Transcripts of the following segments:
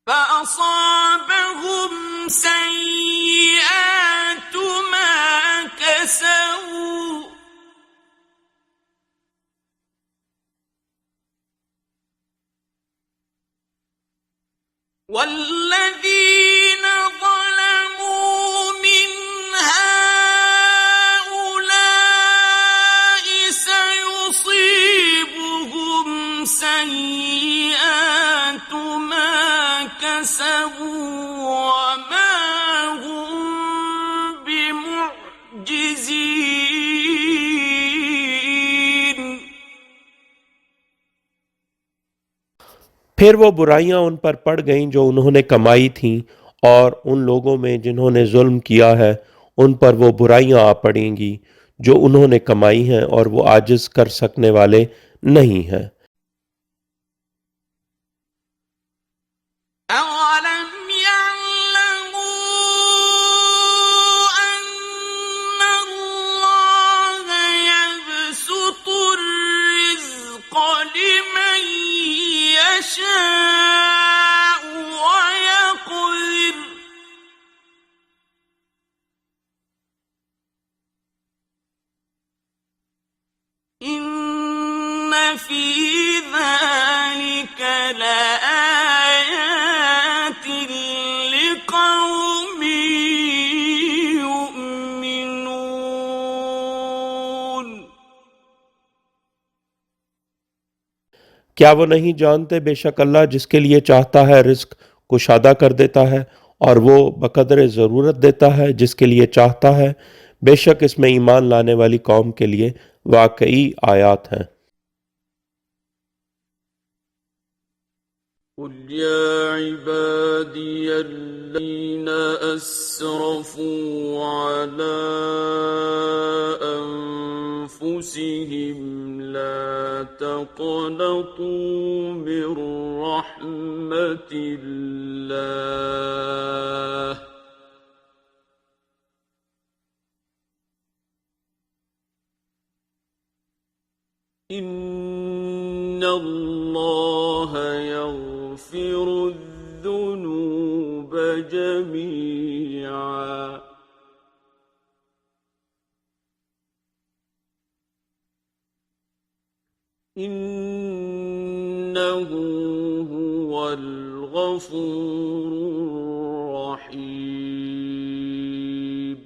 فأصابهم سيئات ما كسبوا والذين ظلموا من هؤلاء سيصيبهم سيئات ما كسبوا وما هم بمعجزين. پھر وہ برائیاں ان پر پڑ گئیں جو انہوں نے کمائی تھیں، اور ان لوگوں میں جنہوں نے ظلم کیا ہے ان پر وہ برائیاں آ پڑیں گی جو انہوں نے کمائی ہیں، اور وہ عاجز کر سکنے والے نہیں ہیں۔ أَوَلَمْ يَعْلَمُوا أَنَّ اللَّهَ يَبْسُطُ الرِّزْقَ لِمَن يَشَاءُ وَيَقْدِرُ إِنَّ فِي ذَلِكَ لَآيَاتٍ لِقَوْمٍ يُؤْمِنُونَ. کیا وہ نہیں جانتے بے شک اللہ جس کے لیے چاہتا ہے رزق کشادہ کر دیتا ہے، اور وہ بقدر ضرورت دیتا ہے جس کے لیے چاہتا ہے۔ بے شک اس میں ایمان لانے والی قوم کے لیے واقعی آیات ہیں۔ قل يا عبادي الذين أسرفوا على أنفسهم لا تقنطوا من رحمة الله إن الله يغفر الذنوب جميعا إنه هو الغفور الرحيم.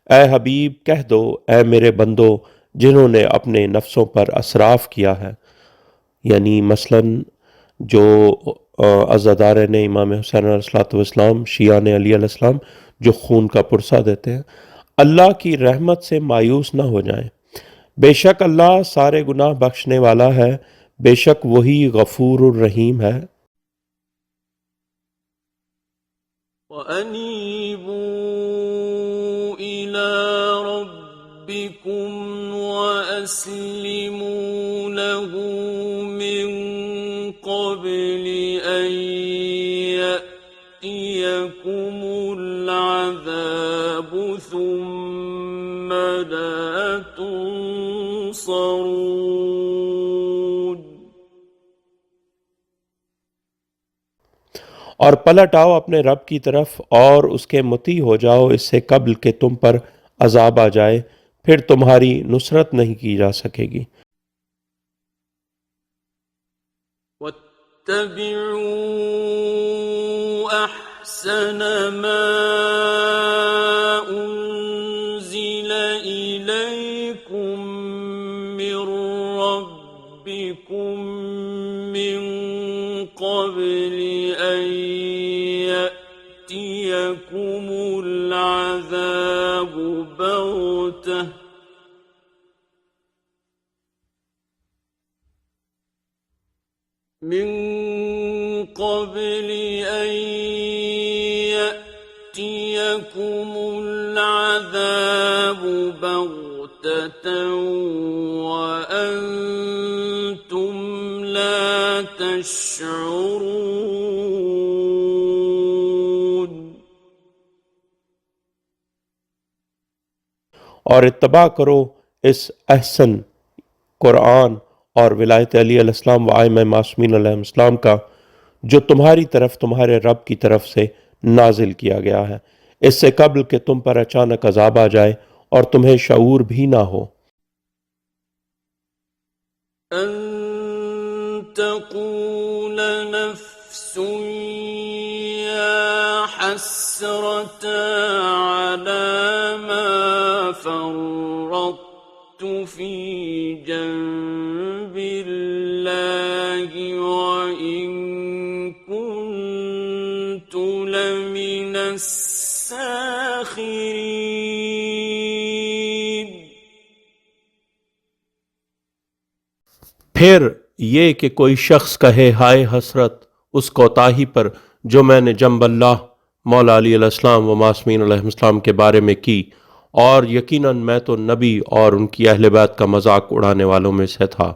اے حبیب کہہ دو، اے میرے بندو جنہوں نے اپنے نفسوں پر اسراف کیا ہے، یعنی مثلا جو عزادار نے امام حسین علیہ الصلوۃ والسلام، شیعہ نے علی علیہ السلام، جو خون کا پرسہ دیتے ہیں، اللہ کی رحمت سے مایوس نہ ہو جائیں۔ بے شک اللہ سارے گناہ بخشنے والا ہے، بے شک وہی غفور الرحیم ہے۔ وَأَنِيبُوا إِلَى رَبِّكُمْ وَأَسْلِمُوا لَهُ مِن قَبْلِ أَن يَأْتِيَكُمُ الْعَذَابُ ثُمَّ لَا تُنصَرُونَ. اور پلٹ آؤ اپنے رب کی طرف اور اس کے مطیع ہو جاؤ اس سے قبل کہ تم پر عذاب آ جائے، پھر تمہاری نصرت نہیں کی جا سکے گی۔ وَاتَّبِعُوا أَحْسَنَ مَا أُنزِلَ إِلَيْكُم مِّن رَّبِّكُم مِّن قَبْلِ أَن يَأْتِيَكُمُ الْعَذَابُ بَغْتَةً من قبل أن يأتيكم العذاب بغتة وأنتم لا تشعرون. اور اتباع کرو اس احسن قرآن اور ولایت علی علیہ السلام و ائمہ معصومین علیہ السلام کا جو تمہاری طرف تمہارے رب کی طرف سے نازل کیا گیا ہے، اس سے قبل کہ تم پر اچانک عذاب آ جائے اور تمہیں شعور بھی نہ ہو۔ أن تقول نفس يا حسرة على ما فرطت في جنب الله وإن كنت لمن الساخرين۔ پھر یہ کہ کوئی شخص کہے ہائے حسرت اس کوتاہی پر جو میں نے جنب اللہ، مولا علی علیہ السلام و معصومین علیہ السلام کے بارے میں کی، اور یقیناً میں تو نبی اور ان کی اہل بیت کا مذاق اڑانے والوں میں سے تھا۔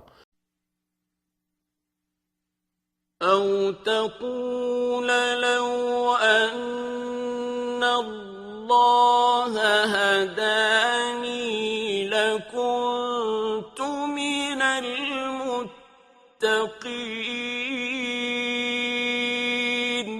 أو تقول لو أن الله هداني لكنت من المتقين۔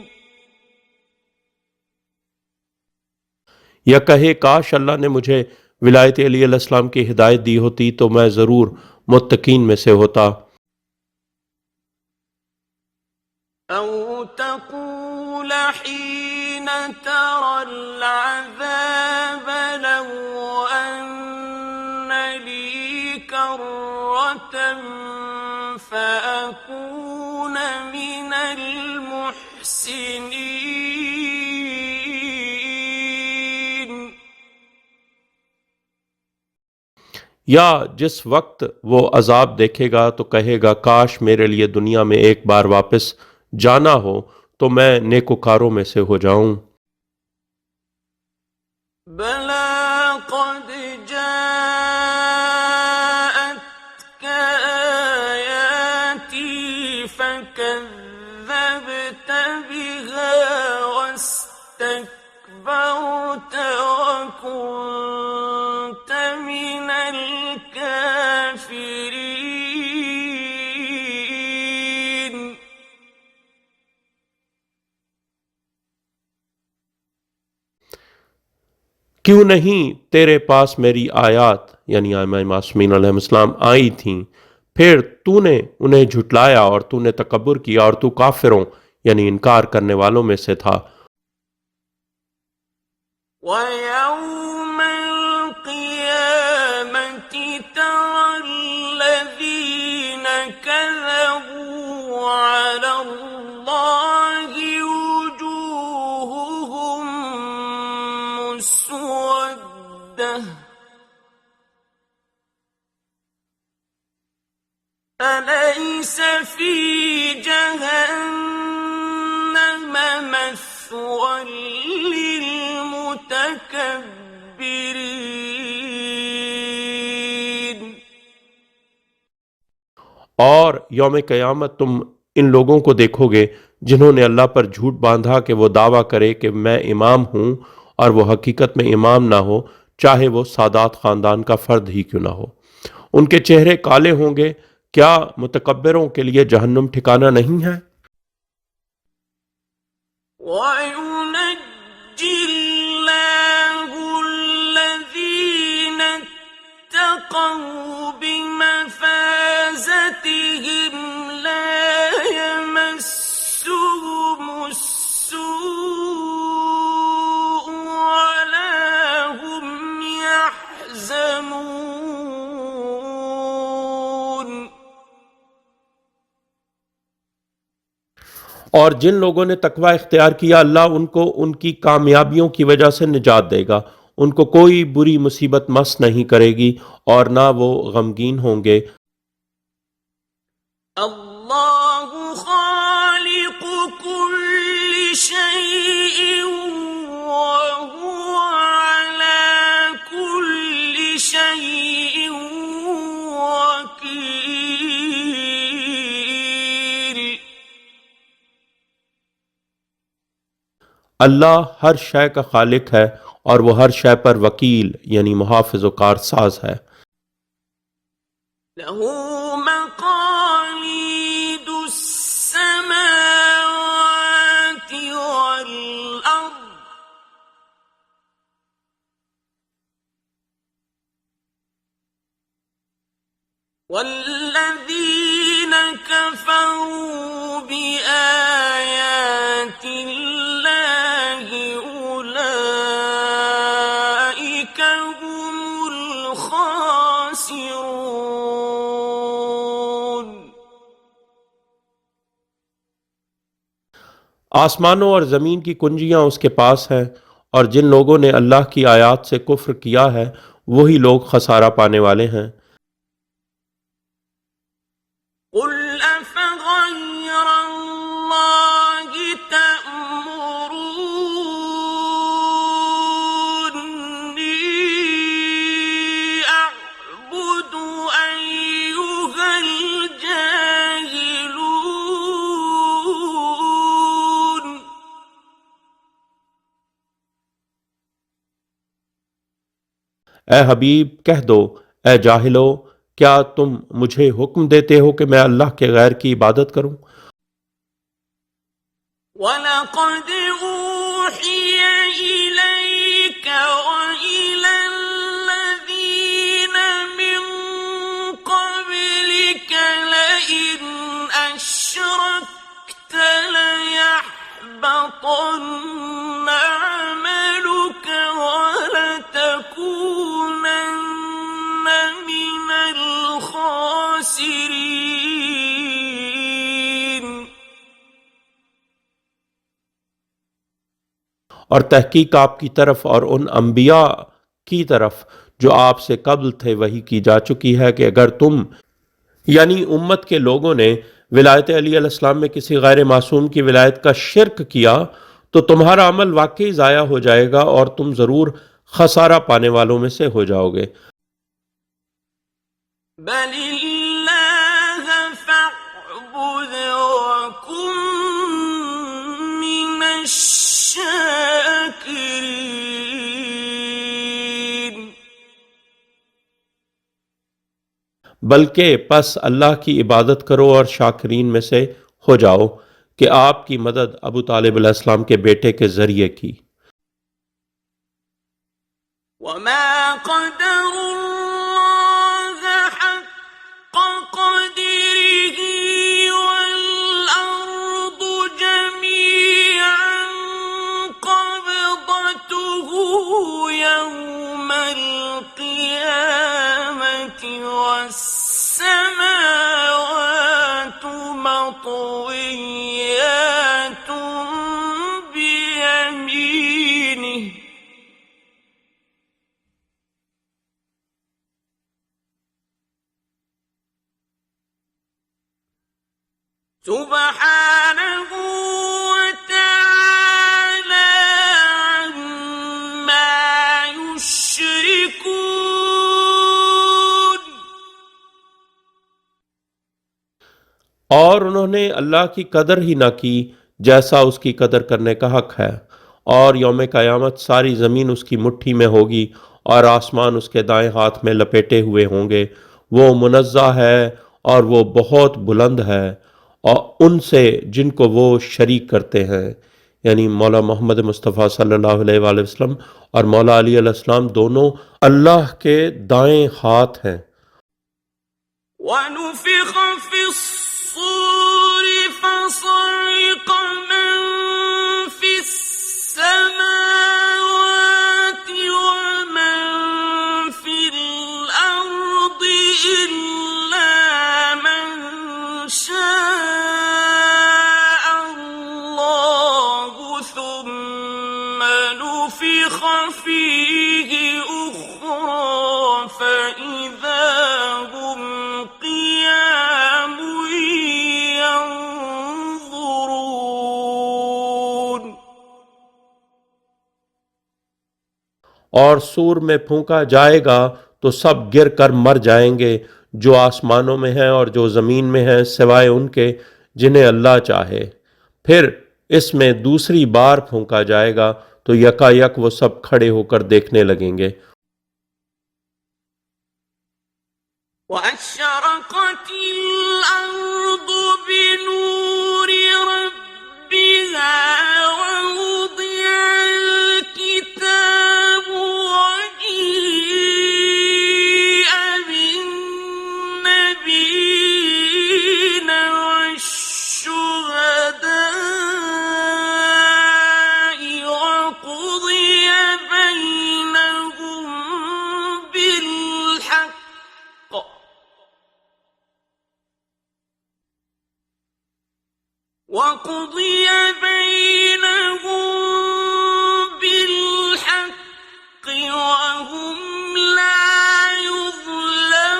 یا کہے کاش اللہ نے مجھے ولایت علی علیہ السلام کی ہدایت دی ہوتی تو میں ضرور متقین میں سے ہوتا۔ أو تقول حين ترى العذاب لو أن لي كرة فأكون من المحسنين۔ یا جس وقت وہ عذاب دیکھے گا تو کہے گا کاش میرے لیے دنیا میں ایک بار واپس جانا ہو تو میں نیکوکاروں میں سے ہو جاؤں۔ بلى قد جاءتك آياتي فكذبت بها واستكبرت وكنت من الكافرين۔ کیوں نہیں تیرے پاس میری آیات یعنی ائمہ معصومین علیہ السلام آئی تھیں، پھر تو نے انہیں جھٹلایا اور تو نے تکبر کیا اور تو کافروں یعنی انکار کرنے والوں میں سے تھا۔ وَيَوْمَ الْقِيَامَةِ تَرَى الَّذِينَ كَذَبُوا عَلَى اللَّهِ وُجُوهُهُم مُّسْوَدَّةٌ أَلَيْسَ فِي جَهَنَّمَ مَثْوًى لِّلْمُتَكَبِّرِينَ۔ اور یوم قیامت تم ان لوگوں کو دیکھو گے جنہوں نے اللہ پر جھوٹ باندھا کہ وہ دعویٰ کرے کہ میں امام ہوں اور وہ حقیقت میں امام نہ ہو، چاہے وہ سادات خاندان کا فرد ہی کیوں نہ ہو۔ ان کے چہرے کالے ہوں گے، کیا متکبروں کے لیے جہنم ٹھکانہ نہیں ہے؟ وَيُنَجِّي اللَّهُ الَّذِينَ اتَّقَوْا بِمَفَازَتِهِمْ لَا يَمَسُّهُمُ السُّوءُ وَلَا هُمْ يَحْزَنُونَ۔ اور جن لوگوں نے تقوی اختیار کیا اللہ ان کو ان کی کامیابیوں کی وجہ سے نجات دے گا، ان کو کوئی بری مصیبت مس نہیں کرے گی اور نہ وہ غمگین ہوں گے۔ اللہ خالق كل شيء وهو على كل شيء وكيل۔ اللہ ہر شے کا خالق ہے اور وہ ہر شے پر وکیل یعنی محافظ و کارساز ہے۔ له مقام والذين كفروا بآيات الله أولئك هم الخاسرون۔ آسمانوں اور زمین کی کنجیاں اس کے پاس ہیں، اور جن لوگوں نے اللہ کی آیات سے کفر کیا ہے وہی لوگ خسارہ پانے والے ہیں۔ قل أفغير الله تأمروني أعبد أيها الجاهلون۔ اے حبیب کہہ دو، اے جاہلو، کیا تم مجھے حکم دیتے ہو کہ میں اللہ کے غیر کی عبادت کروں؟ وَلَقَدْ أُوحِيَ إِلَيْكَ وَإِلَى الَّذِينَ مِن قَبْلِكَ لَئِنْ أَشْرَكْتَ لَيَحْبَطَنَّ عَمَلُكَ وَلَتَكُونَنَّ مِنَ الْخَاسِرِينَ۔ اور تحقیق آپ کی طرف اور ان انبیاء کی طرف جو آپ سے قبل تھے وحی کی جا چکی ہے کہ اگر تم یعنی امت کے لوگوں نے ولایت علی علیہ السلام میں کسی غیر معصوم کی ولایت کا شرک کیا تو تمہارا عمل واقعی ضائع ہو جائے گا اور تم ضرور خسارہ پانے والوں میں سے ہو جاؤ گے۔ بل اللہ فاعبد وکن من الشاکرین۔ بلکہ پس اللہ کی عبادت کرو اور شاکرین میں سے ہو جاؤ کہ آپ کی مدد ابو طالب علیہ السلام کے بیٹے کے ذریعے کی۔ وما قدر اللہ حق قدره والأرض جميعا قبضته يوم القيامة والسماوات مطويات بيمينه سبحانه وتعالى عما يشركون۔ اور انہوں نے اللہ کی قدر ہی نہ کی جیسا اس کی قدر کرنے کا حق ہے، اور یوم قیامت ساری زمین اس کی مٹھی میں ہوگی اور آسمان اس کے دائیں ہاتھ میں لپیٹے ہوئے ہوں گے۔ وہ منزہ ہے اور وہ بہت بلند ہے اور ان سے جن کو وہ شریک کرتے ہیں، یعنی مولا محمد مصطفیٰ صلی اللہ علیہ وآلہ وسلم اور مولا علی علیہ السلام دونوں اللہ کے دائیں ہاتھ ہیں۔ ونفخ في الصور فصعق من في السماوات ومن في الأرض إلا من شاء الله ثم نفخ فيه أخرى فإذا هم قيام ينظرون۔ اور سور میں پھونکا جائے گا تو سب گر کر مر جائیں گے، جو آسمانوں میں ہیں اور جو زمین میں ہیں، سوائے ان کے جنہیں اللہ چاہے۔ پھر اس میں دوسری بار پھونکا جائے گا تو یکا یک وہ سب کھڑے ہو کر دیکھنے لگیں گے۔ وَأَشْرَقَتِ الْأَرْضُ بِنُورِ رَبِّهَا وَوُضِعَ الْكِتَابُ وَجِيءَ بِالنَّبِيِّينَ وقضي بينهم بالحق وهم لا يظلمون.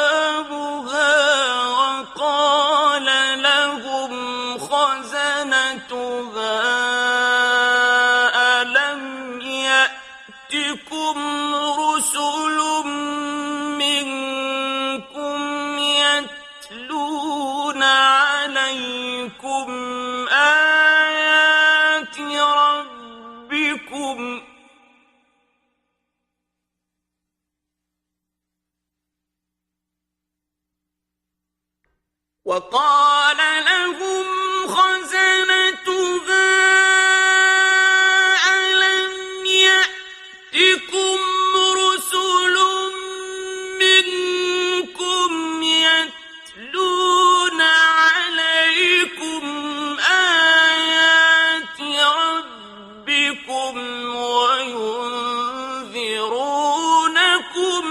أبوابها وقال لهم خزنتها ألم يأتكم رسل منكم يتلون عليكم آيات ربكم وقال لهم خزنتها ألم يأتكم رسل منكم يتلون عليكم آيات ربكم وينذرونكم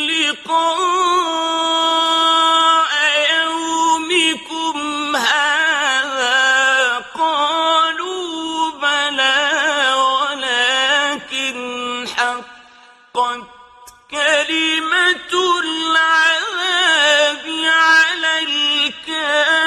لقاء يومكم هذا قالوا بلى ولكن حقت كلمة العذاب على الكافرين।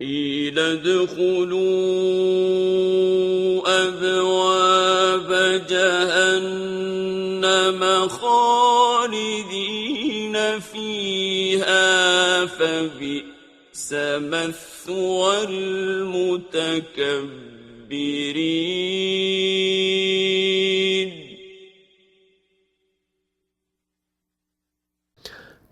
قيل ادخلوا أبواب جهنم خالدين فيها فبئس مثوى المتكبرين।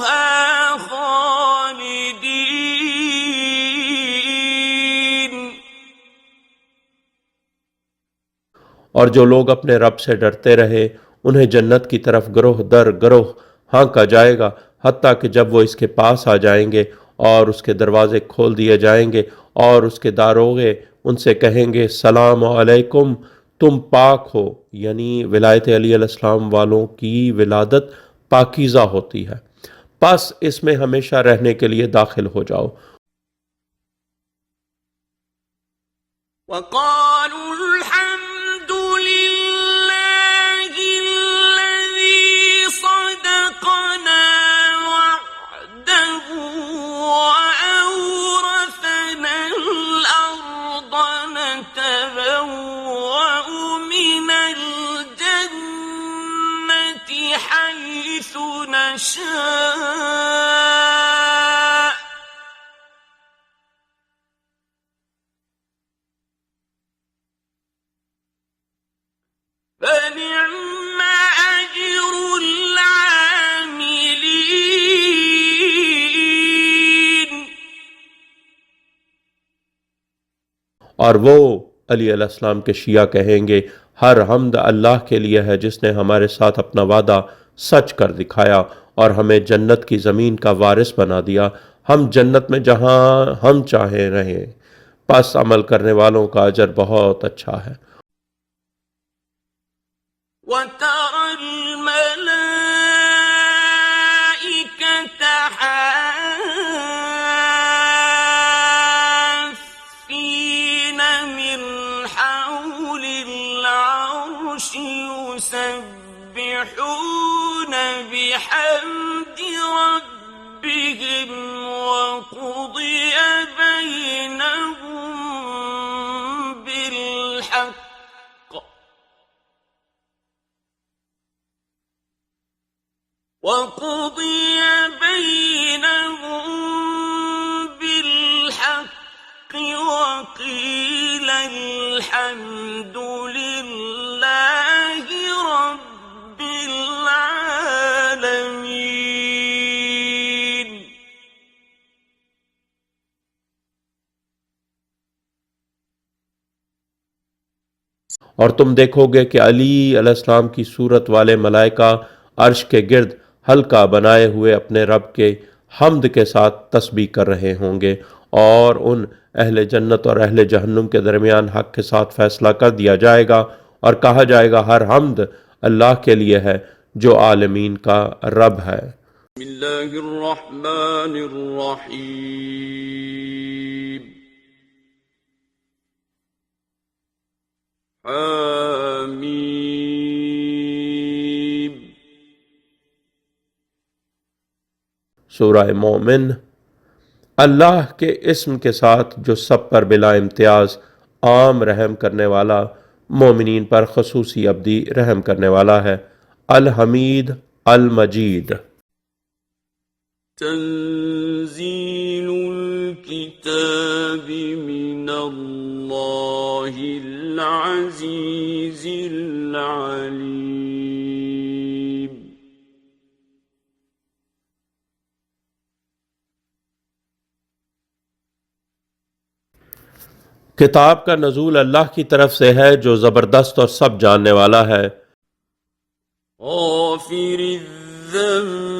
خالدين. اور جو لوگ اپنے رب سے ڈرتے رہے انہیں جنت کی طرف گروہ در گروہ ہانکا جائے گا، حتیٰ کہ جب وہ اس کے پاس آ جائیں گے اور اس کے دروازے کھول دیے جائیں گے اور اس کے داروغے ان سے کہیں گے سلام علیکم، تم پاک ہو، یعنی ولایت علی علیہ السلام والوں کی ولادت پاکیزہ ہوتی ہے، پس اس میں ہمیشہ رہنے کے لیے داخل ہو جاؤ. وقالوا الحمد لله الذي صدقنا وعده وأورثنا الأرض نتبوأ من الجنة حيث نشاء فنعم أجر العاملين. اور وہ علی علیہ السلام کے شیعہ کہیں گے ہر حمد اللہ کے لیے ہے جس نے ہمارے ساتھ اپنا وعدہ سچ کر دکھایا اور ہمیں جنت کی زمین کا وارث بنا دیا، ہم جنت میں جہاں ہم چاہیں رہیں، پس عمل کرنے والوں کا اجر بہت اچھا ہے. وترى الملائكة حافين من حول العرش يسبحون بحمد ربهم وقضي بينهم بالحق وقيل الحمد لله رب العالمين. اور تم دیکھو گے کہ علی علیہ السلام کی صورت والے ملائکہ عرش کے گرد حلقہ بنائے ہوئے اپنے رب کے حمد کے ساتھ تسبیح کر رہے ہوں گے، اور ان اہل جنت اور اہل جہنم کے درمیان حق کے ساتھ فیصلہ کر دیا جائے گا اور کہا جائے گا ہر حمد اللہ کے لیے ہے جو عالمین کا رب ہے. بسم اللہ الرحمن الرحیم. حمیم. سورہ مومن. اللہ کے اسم کے ساتھ جو سب پر بلا امتیاز عام رحم کرنے والا، مومنین پر خصوصی ابدی رحم کرنے والا ہے. الحمید المجید. تنزیل الکتاب من اللہ العزیز العلیم. کتاب کا نزول اللہ کی طرف سے ہے جو زبردست اور سب جاننے والا ہے. غافر الذنب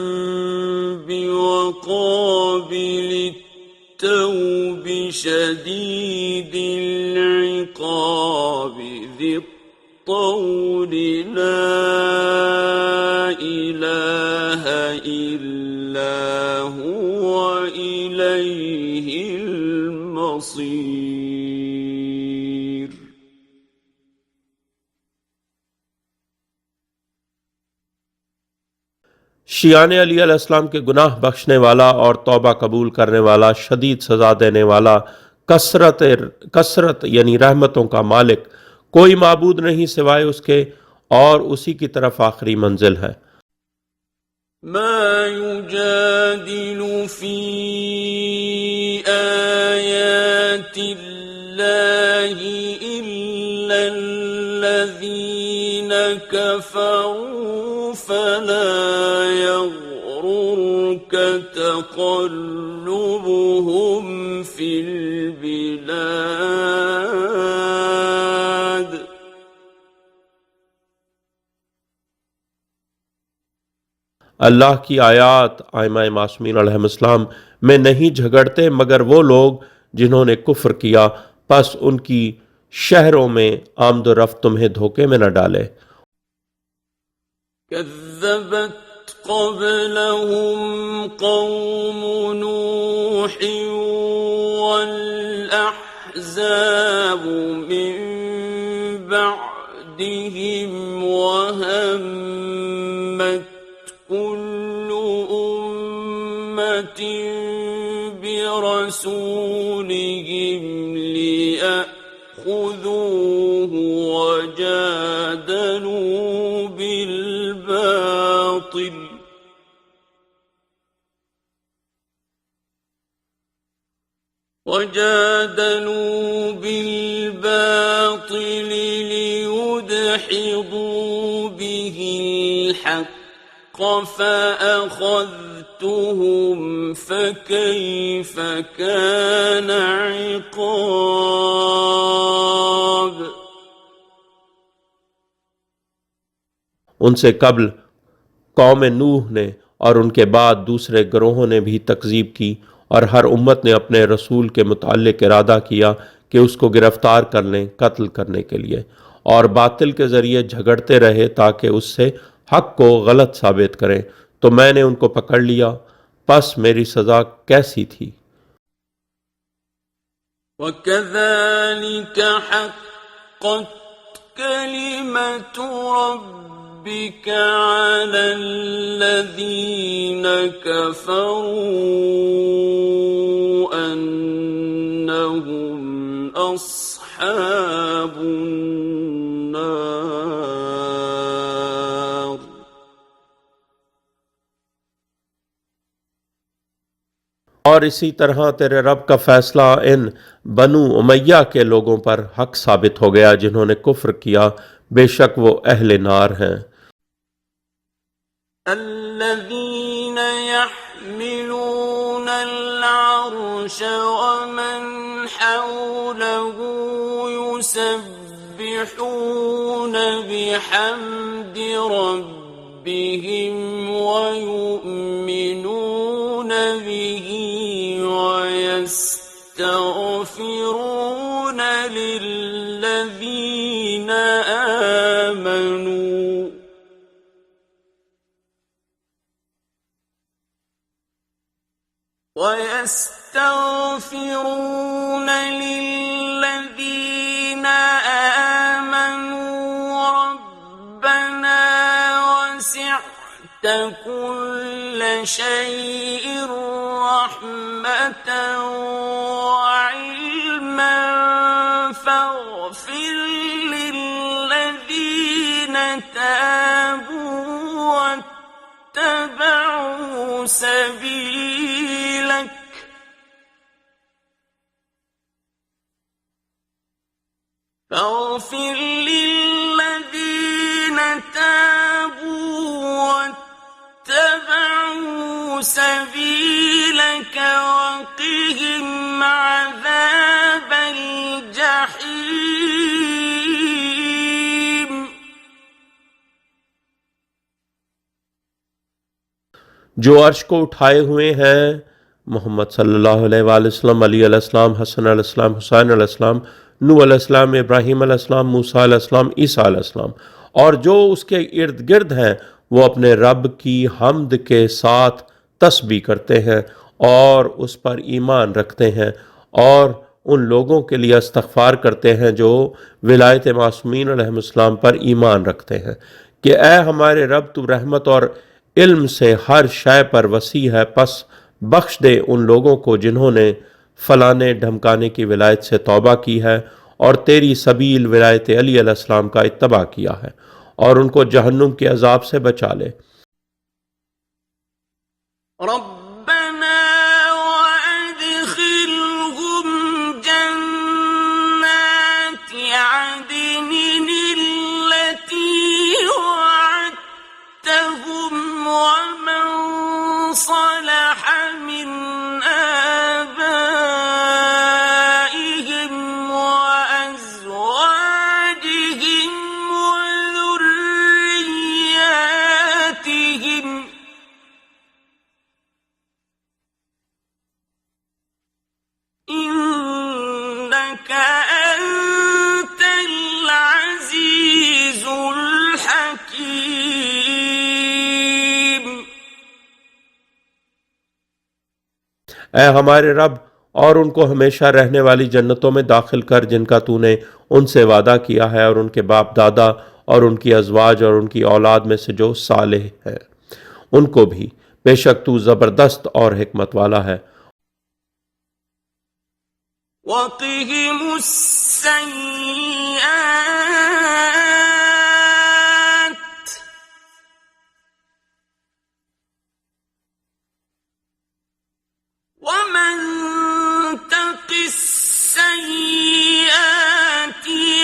وقابل التوب شدید العقاب ذی الطول لا الہ الا هو الیہ المصیر. شیعان علی علیہ السلام کے گناہ بخشنے والا اور توبہ قبول کرنے والا، شدید سزا دینے والا، کثرت یعنی رحمتوں کا مالک، کوئی معبود نہیں سوائے اس کے، اور اسی کی طرف آخری منزل ہے. ما يجادل في آيات الله إلا الذين كفروا فلا يغرنك يغررك تقلبهم في البلاد اللہ کی آیات ائمہ معصومین علیہ السلام میں نہیں جھگڑتے مگر وہ لوگ جنہوں نے کفر کیا، پس ان کی شہروں میں آمد و رفت تمہیں دھوکے میں نہ ڈالے۔ كذبت قبلهم قوم نوح والأحزاب من بعدهم وهمت كل أمة برسولهم ليأخذوه وجادلوا بالباطل ليدحضوا به الحق فأخذتهم فكيف كان عقاب۔ ان سے قبل قوم نوح نے اور ان کے بعد دوسرے گروہوں نے بھی تکذیب کی، اور ہر امت نے اپنے رسول کے متعلق ارادہ کیا کہ اس کو گرفتار کر لیں قتل کرنے کے لیے، اور باطل کے ذریعے جھگڑتے رہے تاکہ اس سے حق کو غلط ثابت کریں، تو میں نے ان کو پکڑ لیا، پس میری سزا کیسی تھی۔ وَكَذَلِكَ حَقَّتْ كَلِمَةُ رَبِّكَ عَلَى الَّذِينَ كَفَرُوا أَنَّهُمْ أَصْحَابُ النَّارِ۔ اور اسی طرح تیرے رب کا فیصلہ ان بنو امیہ کے لوگوں پر حق ثابت ہو گیا جنہوں نے کفر کیا، بے شک وہ اہل نار ہیں۔ الذين يحملون العرش ومن حوله يسبحون بحمد ربهم ويؤمنون به ويستغفرون للذين آمنوا ربنا وسعت كل شيء رحمة وعلما فاغفر للذين تابوا واتبعوا سبيلك فاغفر للذين تابوا واتبعوا سبيلك وقهم عذاب الجحيم۔ جو عرش کو اٹھائے ہوئے ہیں محمد صلی اللہ علیہ وآلہ وسلم، علی علیہ السلام، حسن علیہ السلام، حسین علیہ السلام، نوح علیہ السلام، ابراہیم علیہ السلام، موسیٰ علیہ السلام، عیسیٰ علیہ السلام، اور جو اس کے ارد گرد ہیں وہ اپنے رب کی حمد کے ساتھ تسبیح کرتے ہیں اور اس پر ایمان رکھتے ہیں، اور ان لوگوں کے لیے استغفار کرتے ہیں جو ولایت معصومین علیہ السلام پر ایمان رکھتے ہیں کہ اے ہمارے رب تو رحمت اور علم سے ہر شے پر وسیع ہے، پس بخش دے ان لوگوں کو جنہوں نے فلانے دھمکانے کی ولایت سے توبہ کی ہے اور تیری سبیل ولایت علی علیہ السلام کا اتباع کیا ہے، اور ان کو جہنم کے عذاب سے بچا لے۔ ربنا وادخلهم جنات عدن التي وعدتهم ومن صلح من آبائهم وأزواجهم وذرياتهم إنك أنت العزيز الحكيم۔ اے ہمارے رب، اور ان کو ہمیشہ رہنے والی جنتوں میں داخل کر جن کا تو نے ان سے وعدہ کیا ہے، اور ان کے باپ دادا اور ان کی ازواج اور ان کی اولاد میں سے جو صالح ہے ان کو بھی، بے شک تو زبردست اور حکمت والا ہے۔ وقهم السيئات ومن تق السيئات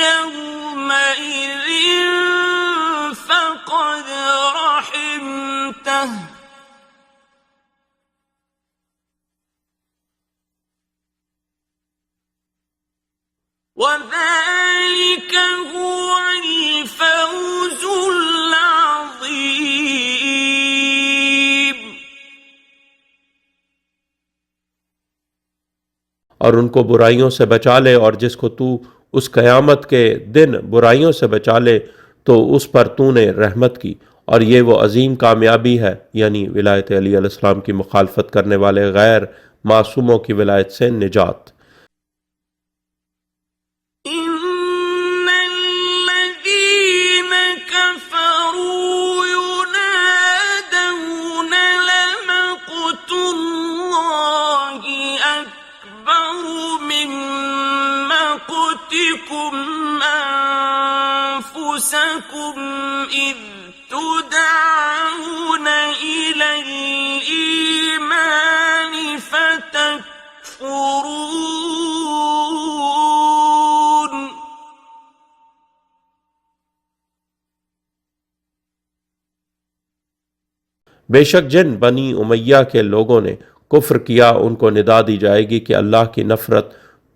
يومئذ فقد رحمته وذلك هو الفوز العظيم۔ اور ان کو برائیوں سے بچا لے، اور جس کو تو اس قیامت کے دن برائیوں سے بچا لے تو اس پر تو نے رحمت کی، اور یہ وہ عظیم کامیابی ہے، یعنی ولایت علی علیہ السلام کی مخالفت کرنے والے غیر معصوموں کی ولایت سے نجات۔ إن الذين كفروا ينادون لمقت الله أكبر من مقتكم أنفسكم إذ تدعون إلى الإيمان فتكفرون۔ بے شک جن بنی امیہ کے لوگوں نے کفر کیا ان کو ندا دی جائے گی کہ اللہ کی نفرت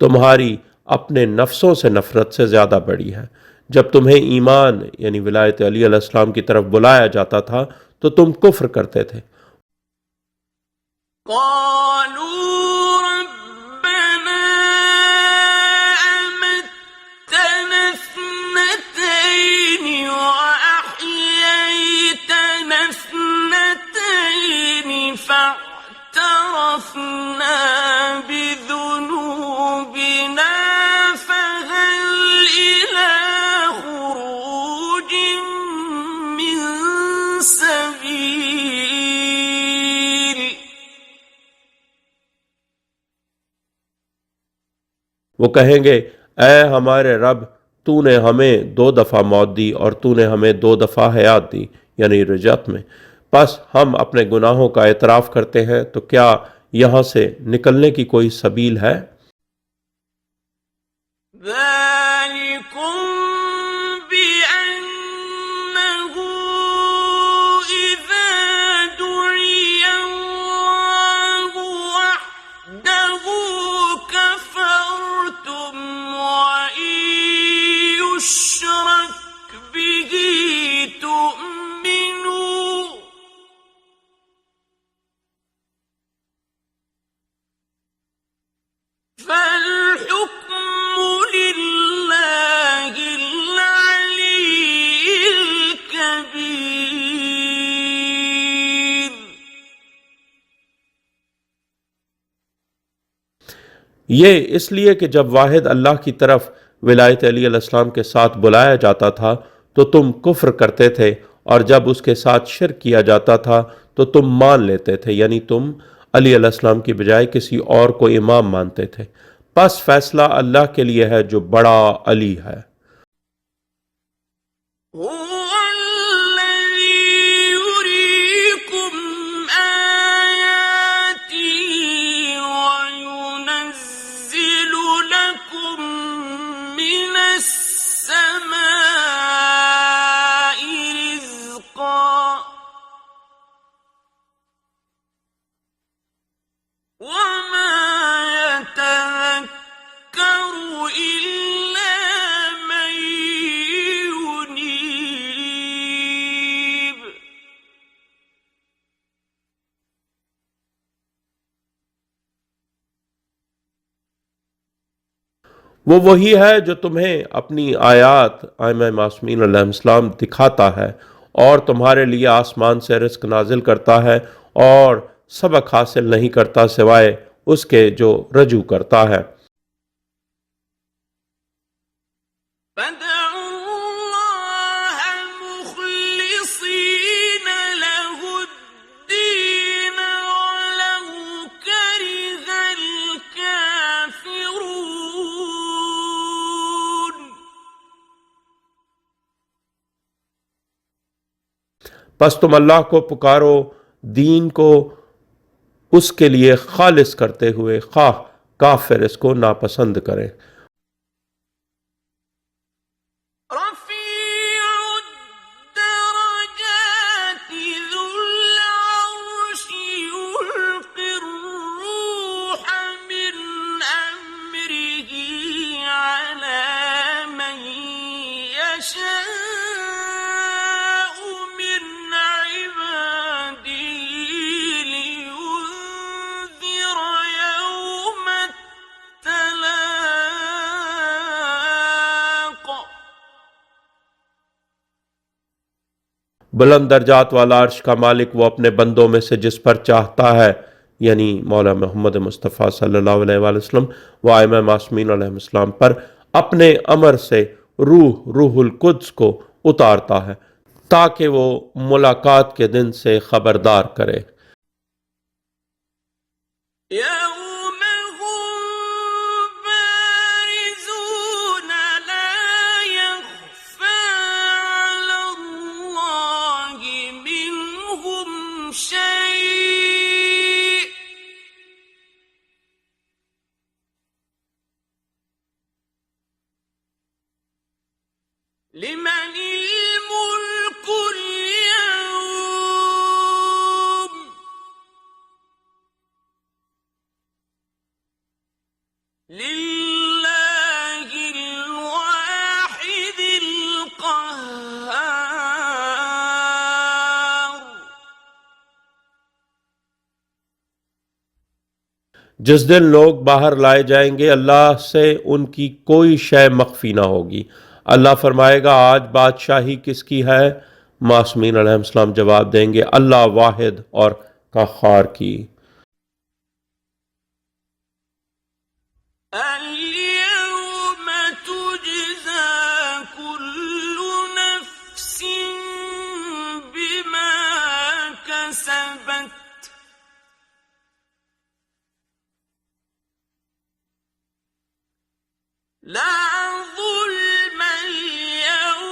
تمہاری اپنے نفسوں سے نفرت سے زیادہ بڑی ہے۔ جب تمہیں ایمان یعنی ولایت علی علیہ السلام کی طرف بلایا جاتا تھا تو تم کفر کرتے تھے۔ قالوا ربنا أمتنا اثنتين وأحييتنا اثنتين فاعترفنا بذنوبنا فهل إلى خروج من سبيل۔ وہ کہیں گے، اے ہمارے رب، تو نے ہمیں 2 دفعہ موت دی اور تو نے ہمیں 2 دفعہ حیات دی، یعنی رجعت میں، پس ہم اپنے گناہوں کا اعتراف کرتے ہیں، تو کیا یہاں سے نکلنے کی کوئی سبیل ہے؟ ذلكم بأنه إذا دعي الله وحده كفرتم وإن يشرك به تؤمنوا فالحكم لله العلي الكبير۔ یہ اس لیے کہ جب واحد اللہ کی طرف ولایت علی علیہ السلام کے ساتھ بلایا جاتا تھا تو تم کفر کرتے تھے، اور جب اس کے ساتھ شرک کیا جاتا تھا تو تم مان لیتے تھے، یعنی تم علی علیہ السلام کی بجائے کسی اور کو امام مانتے تھے۔ پس فیصلہ اللہ کے لیے ہے جو بڑا علی ہے۔ هو الذي يريكم آياته وينزل لكم من السماء رزقا وہ وہی ہے جو تمہیں اپنی آیات ائمہ معصومین علیہ السلام دکھاتا ہے اور تمہارے لیے آسمان سے رزق نازل کرتا ہے اور سبق حاصل نہیں کرتا سوائے اس کے جو رجوع کرتا ہے۔ فادعوا الله مخلصين له الدين ولو كره الكافرون۔ پس تم اللہ کو پکارو دین کو اس کے لیے خالص کرتے ہوئے، خواہ کافر اس کو ناپسند کریں۔ رفيع الدرجات ذو العرش يلقي الروح من أمره على من يشاء من عباده لينذر يوم التلاق۔ بلند درجات والا عرش کا مالک وہ اپنے بندوں میں سے جس پر چاہتا ہے، یعنی مولا محمد مصطفیٰ صلی اللہ علیہ وآلہ وسلم و ائمہ معصومین علیہ السلام پر اپنے امر سے روح القدس کو اتارتا ہے تاکہ وہ ملاقات کے دن سے خبردار کرے۔ يوم هم بارزون لا يخفى على الله منهم شيء لمن الملك اليوم لله الواحد القهار۔ جس دن لوگ باہر لائے جائیں گے اللہ سے ان کی کوئی شے مخفی نہ ہوگی۔ اللہ فرمائے گا آج بادشاہی کس کی ہے؟ معصومین علیہ السلام جواب دیں گے اللہ واحد اور قہار کی۔ اليوم تجزى كل نفس بما كسبت لا ظلم اليوم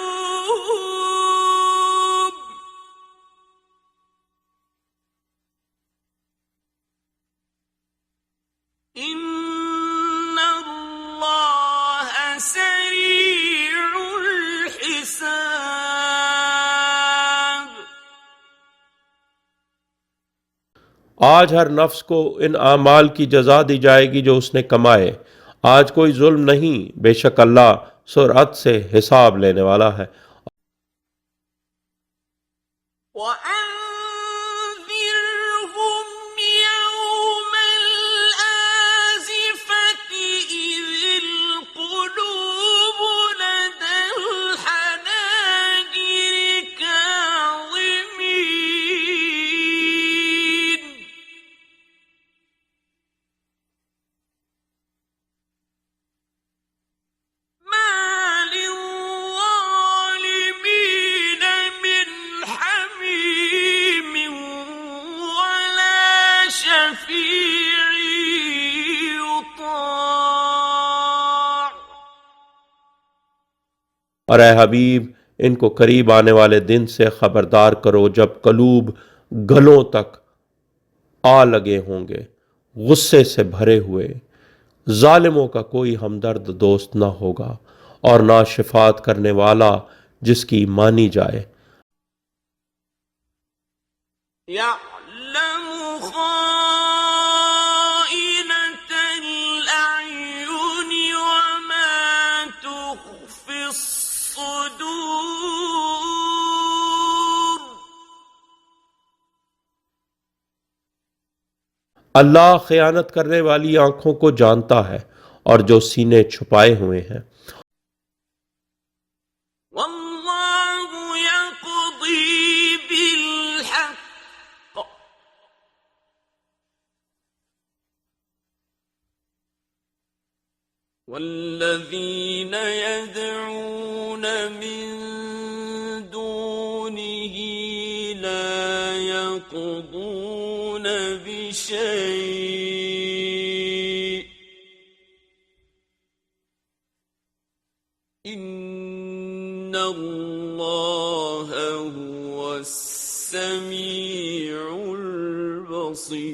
إن الله سريع الحساب۔ آج ہر نفس کو ان اعمال کی جزا دی جائے گی جو اس نے کمائے۔ آج کوئی ظلم نہیں، بے شک اللہ سرعت سے حساب لینے والا ہے۔ وأنذرهم يوم الآزفة إذ القلوب لدى الحناجر كاظمين ما للظالمين من حميم ولا شفيع يطاع۔ اور اے حبیب ان کو قریب آنے والے دن سے خبردار کرو جب قلوب گلوں تک آ لگے ہوں گے غصے سے بھرے ہوئے۔ ظالموں کا کوئی ہمدرد دوست نہ ہوگا اور نہ شفاعت کرنے والا جس کی مانی جائے۔ يعلم خائنة الأعين وما تخفي الصدور۔ اللہ خیانت کرنے والی آنکھوں کو جانتا ہے اور جو سینے چھپائے ہوئے ہیں۔ والله يقضي بالحق والذين يدعون من دونه لا يقضون بشيء إن الله هو السميع البصير۔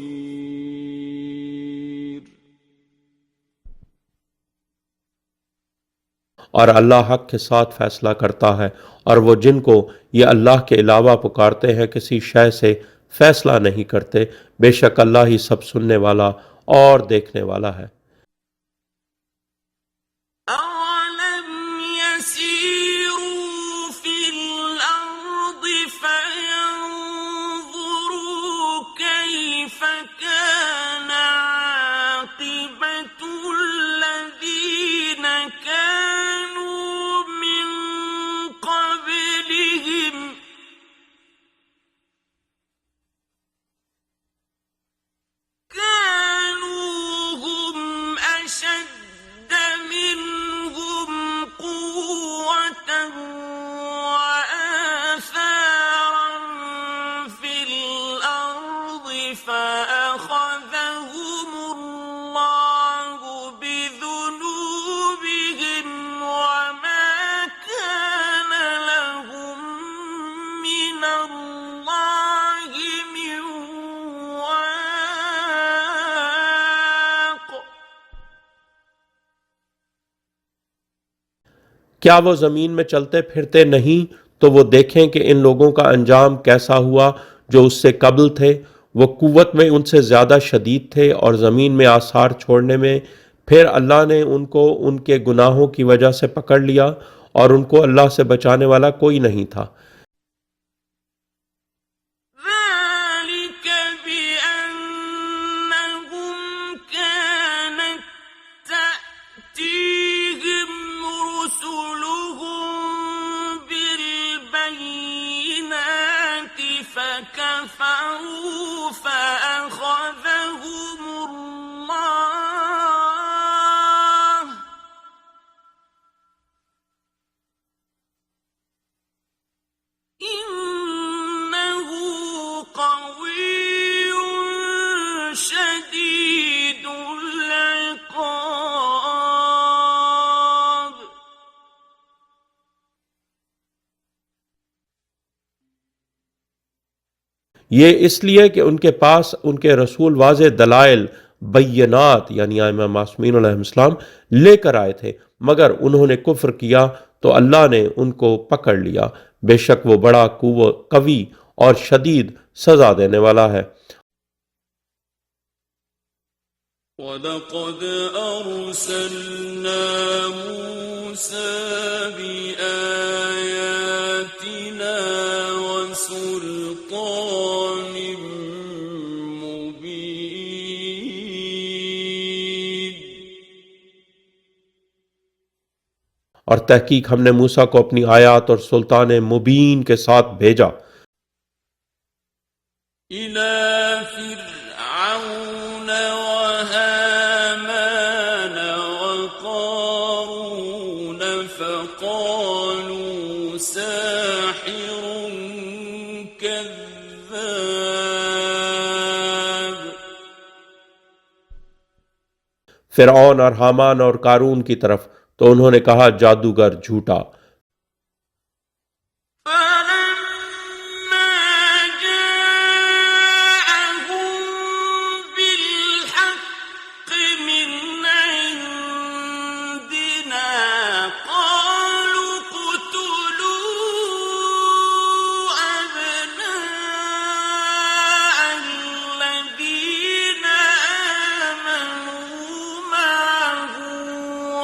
اور اللہ حق کے ساتھ فیصلہ کرتا ہے، اور وہ جن کو یہ اللہ کے علاوہ پکارتے ہیں کسی شے سے فیصلہ نہیں کرتے، بے شک اللہ ہی سب سننے والا اور دیکھنے والا ہے۔ أَوَلَمْ يَسِيرُوا فِي الْأَرْضِ فَيَنظُرُوا كَيْفَ كَانَ عَاقِبَةُ الَّذِينَ كَانُوا مِن قَبْلِهِمْ كَانُوا هُمْ أَشَدَّ منهم قوة وآثارا في الأرض فأخذهم الله بذنوبهم وما كان لهم من الله من واق۔ کیا وہ زمین میں چلتے پھرتے نہیں تو وہ دیکھیں کہ ان لوگوں کا انجام کیسا ہوا جو اس سے قبل تھے؟ وہ قوت میں ان سے زیادہ شدید تھے اور زمین میں آثار چھوڑنے میں، پھر اللہ نے ان کو ان کے گناہوں کی وجہ سے پکڑ لیا اور ان کو اللہ سے بچانے والا کوئی نہیں تھا۔ ذلك بأنهم كانت تأتيهم رسلهم بالبينات فكفروا فأخذهم الله إنه قوي شديد العقاب۔ یہ اس لیے کہ ان کے پاس ان کے رسول واضح دلائل بینات یعنی ائمہ معصومین علیہ السلام لے کر آئے تھے، مگر انہوں نے کفر کیا تو اللہ نے ان کو پکڑ لیا، بے شک وہ بڑا قوی اور شدید سزا دینے والا ہے۔ وَلَقَدْ أَرْسَلْنَا مُوسَىٰ بِآيَاتِنَا وَسُلْطَانٍ مُّبِينٍ۔ اور تحقیق ہم نے موسیٰ کو اپنی آیات اور سلطان مبین کے ساتھ بھیجا۔ إِلَىٰ فِرْعَوْنَ وَهَامَانَ وَقَارُونَ فَقَالُوا سَاحِرٌ كَذَّابٌ۔ فرعون اور حامان اور قارون کی طرف تو انہوں نے کہا جادوگر جھوٹا۔ فَلَمَّا جَاءَهُم بِالْحَقِّ مِنْ عِندِنَا قَالُوا اقْتُلُوا أَبْنَاءَ الَّذِينَ آمَنُوا مَعَهُ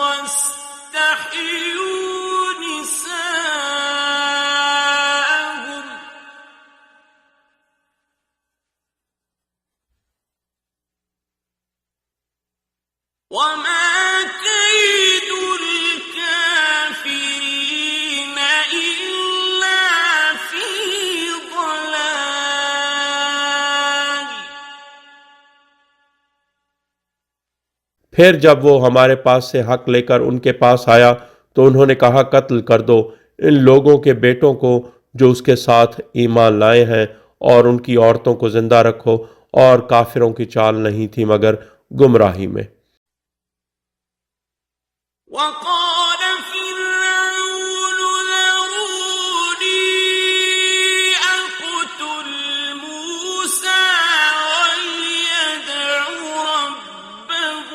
وَاسْتَحْيُوا نِسَاءَهُمْ ۚ وَمَا پھر جب وہ ہمارے پاس سے حق لے کر ان کے پاس آیا تو انہوں نے کہا قتل کر دو ان لوگوں کے بیٹوں کو جو اس کے ساتھ ایمان لائے ہیں، اور ان کی عورتوں کو زندہ رکھو، اور کافروں کی چال نہیں تھی مگر گمراہی میں۔ وقال فرعون ذروني أقتل موسى وليدع ربه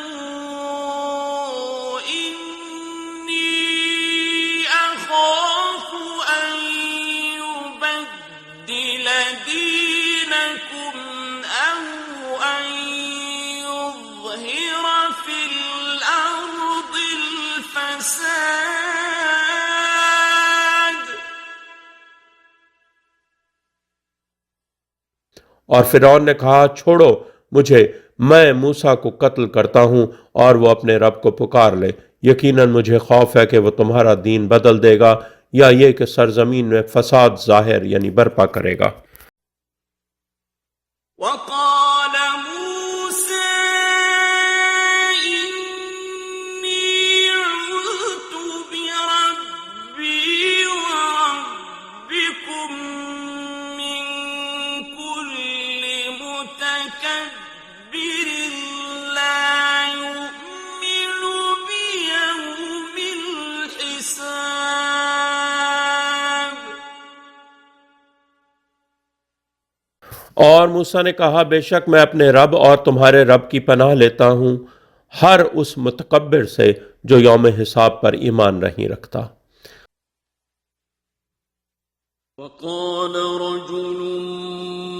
إني أخاف أن يبدل دينكم أو أن يظهر في الأرض الفساد۔ اور فرعون نے کہا چھوڑو مجھے، میں موسیٰ کو قتل کرتا ہوں اور وہ اپنے رب کو پکار لے، یقیناً مجھے خوف ہے کہ وہ تمہارا دین بدل دے گا یا یہ کہ سرزمین میں فساد ظاہر یعنی برپا کرے گا۔ وقال موسى إني عذت بربي وربكم من كل متكبر لا يؤمن بيوم الحساب۔ اور موسیٰ نے کہا بے شک میں اپنے رب اور تمہارے رب کی پناہ لیتا ہوں ہر اس متکبر سے جو یوم حساب پر ایمان نہیں رکھتا۔ وقال رجل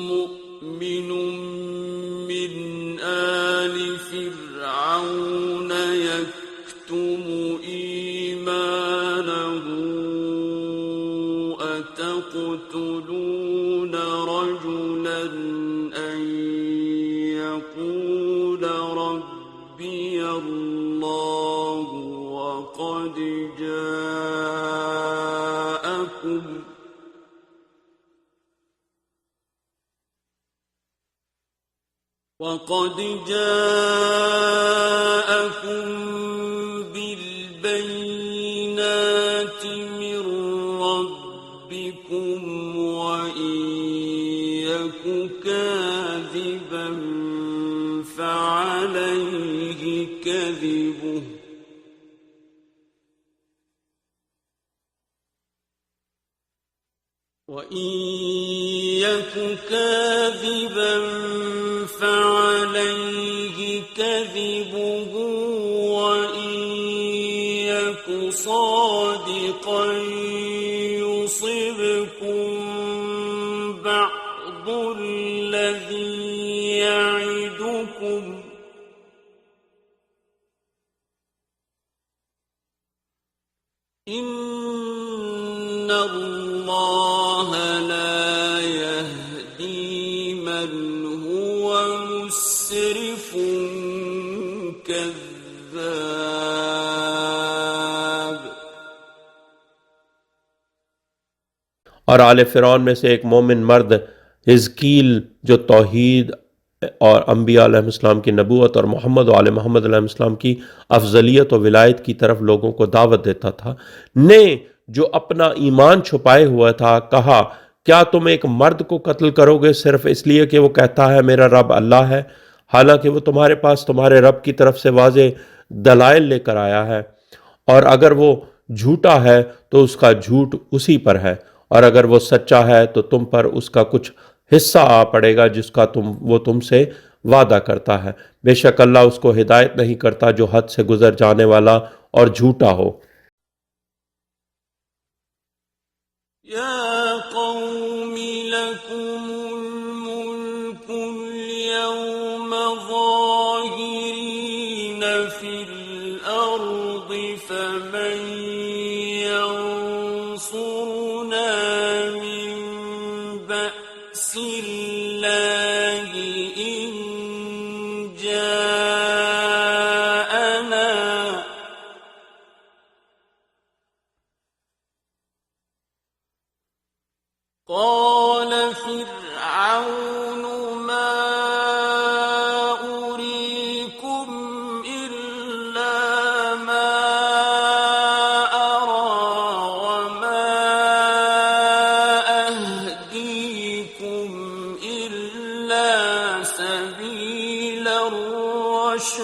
مؤمن من آل فرعون يكتم إيمانه أتقتلون رجلا أن يقول ربي الله وقد جاءكم بالبينات من ربكم وإن يك كاذبا فعليه كذبه وإن يك كاذبا فعليه كذبه وإن يك صادقا يصبكم بعض الذي يعدكم إن الله لا يهدي من هو مسرف كذاب۔ اور آل فرعون میں سے ایک مومن مرد حزقیل جو توحید اور انبیاء علیہ السلام کی نبوت اور محمد و آل محمد علیہ السلام کی افضلیت و ولایت کی طرف لوگوں کو دعوت دیتا تھا، نے جو اپنا ایمان چھپائے ہوا تھا کہا کیا تم ایک مرد کو قتل کرو گے صرف اس لیے کہ وہ کہتا ہے میرا رب اللہ ہے، حالانکہ وہ تمہارے پاس تمہارے رب کی طرف سے واضح دلائل لے کر آیا ہے، اور اگر وہ جھوٹا ہے تو اس کا جھوٹ اسی پر ہے، اور اگر وہ سچا ہے تو تم پر اس کا کچھ حصہ آ پڑے گا جس کا وہ تم سے وعدہ کرتا ہے، بے شک اللہ اس کو ہدایت نہیں کرتا جو حد سے گزر جانے والا اور جھوٹا ہو۔ يا قوم لكم الملك اليوم ظاهرين في الأرض فمن ينصرنا من بأس الله إن جاءنا قال فرعون ما أريكم إلا سبيل الرشاد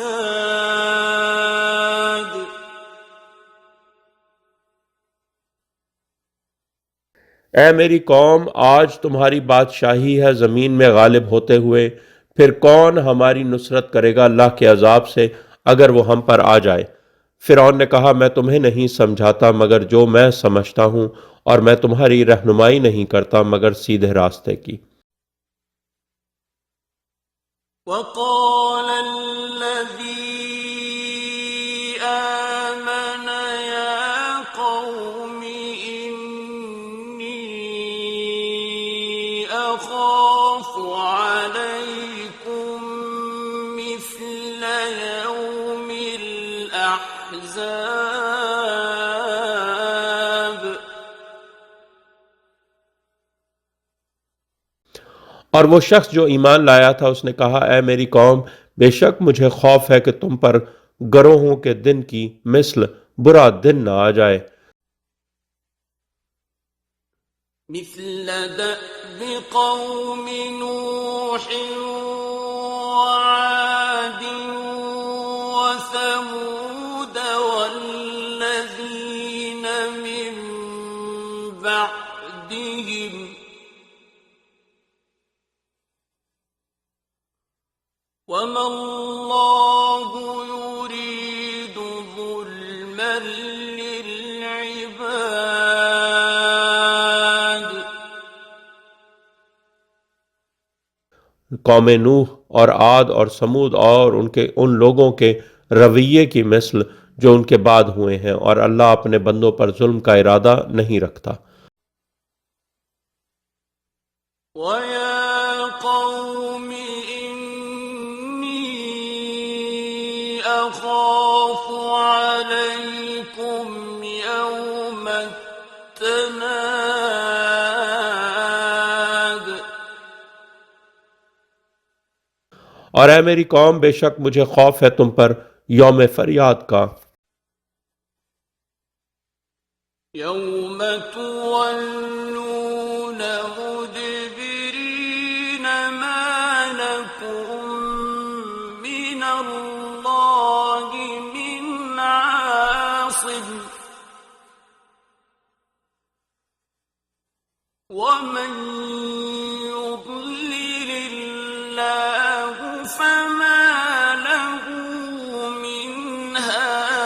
اے میری قوم، آج تمہاری بادشاہی ہے زمین میں غالب ہوتے ہوئے، پھر کون ہماری نصرت کرے گا اللہ کے عذاب سے اگر وہ ہم پر آ جائے؟ فرعون نے کہا، میں تمہیں نہیں سمجھاتا مگر جو میں سمجھتا ہوں، اور میں تمہاری رہنمائی نہیں کرتا مگر سیدھے راستے کی۔ وقال الذي آمن يا قوم إني أخاف عليكم مثل يوم الأحزاب اور وہ شخص جو ایمان لایا تھا اس نے کہا، اے میری قوم، بے شک مجھے خوف ہے کہ تم پر گروہوں کے دن کی مثل برا دن نہ آ جائے۔ مثل دأب قوم نوح وعاد وثمود والذين من بعدهم وما الله يريد ظلما للعباد قوم نوح اور عاد اور سمود اور ان لوگوں کے رویے کی مثل جو ان کے بعد ہوئے ہیں، اور اللہ اپنے بندوں پر ظلم کا ارادہ نہیں رکھتا۔ وَيَا قَوْمِ إِنِّي أَخَافُ عَلَيْكُمْ يَوْمَ التَّنَادِ اور اے میری قوم، بے شک مجھے خوف ہے تم پر یوم فریاد کا، يَوْمَ تُوَلُّونَ مُدْبِرِينَ مَا لَكُمْ مِنَ اللَّهِ مِنْ عَاصِمٍ وَمَنْ يُضْلِلِ اللَّهُ فَمَا لَهُ مِنْ هَادٍ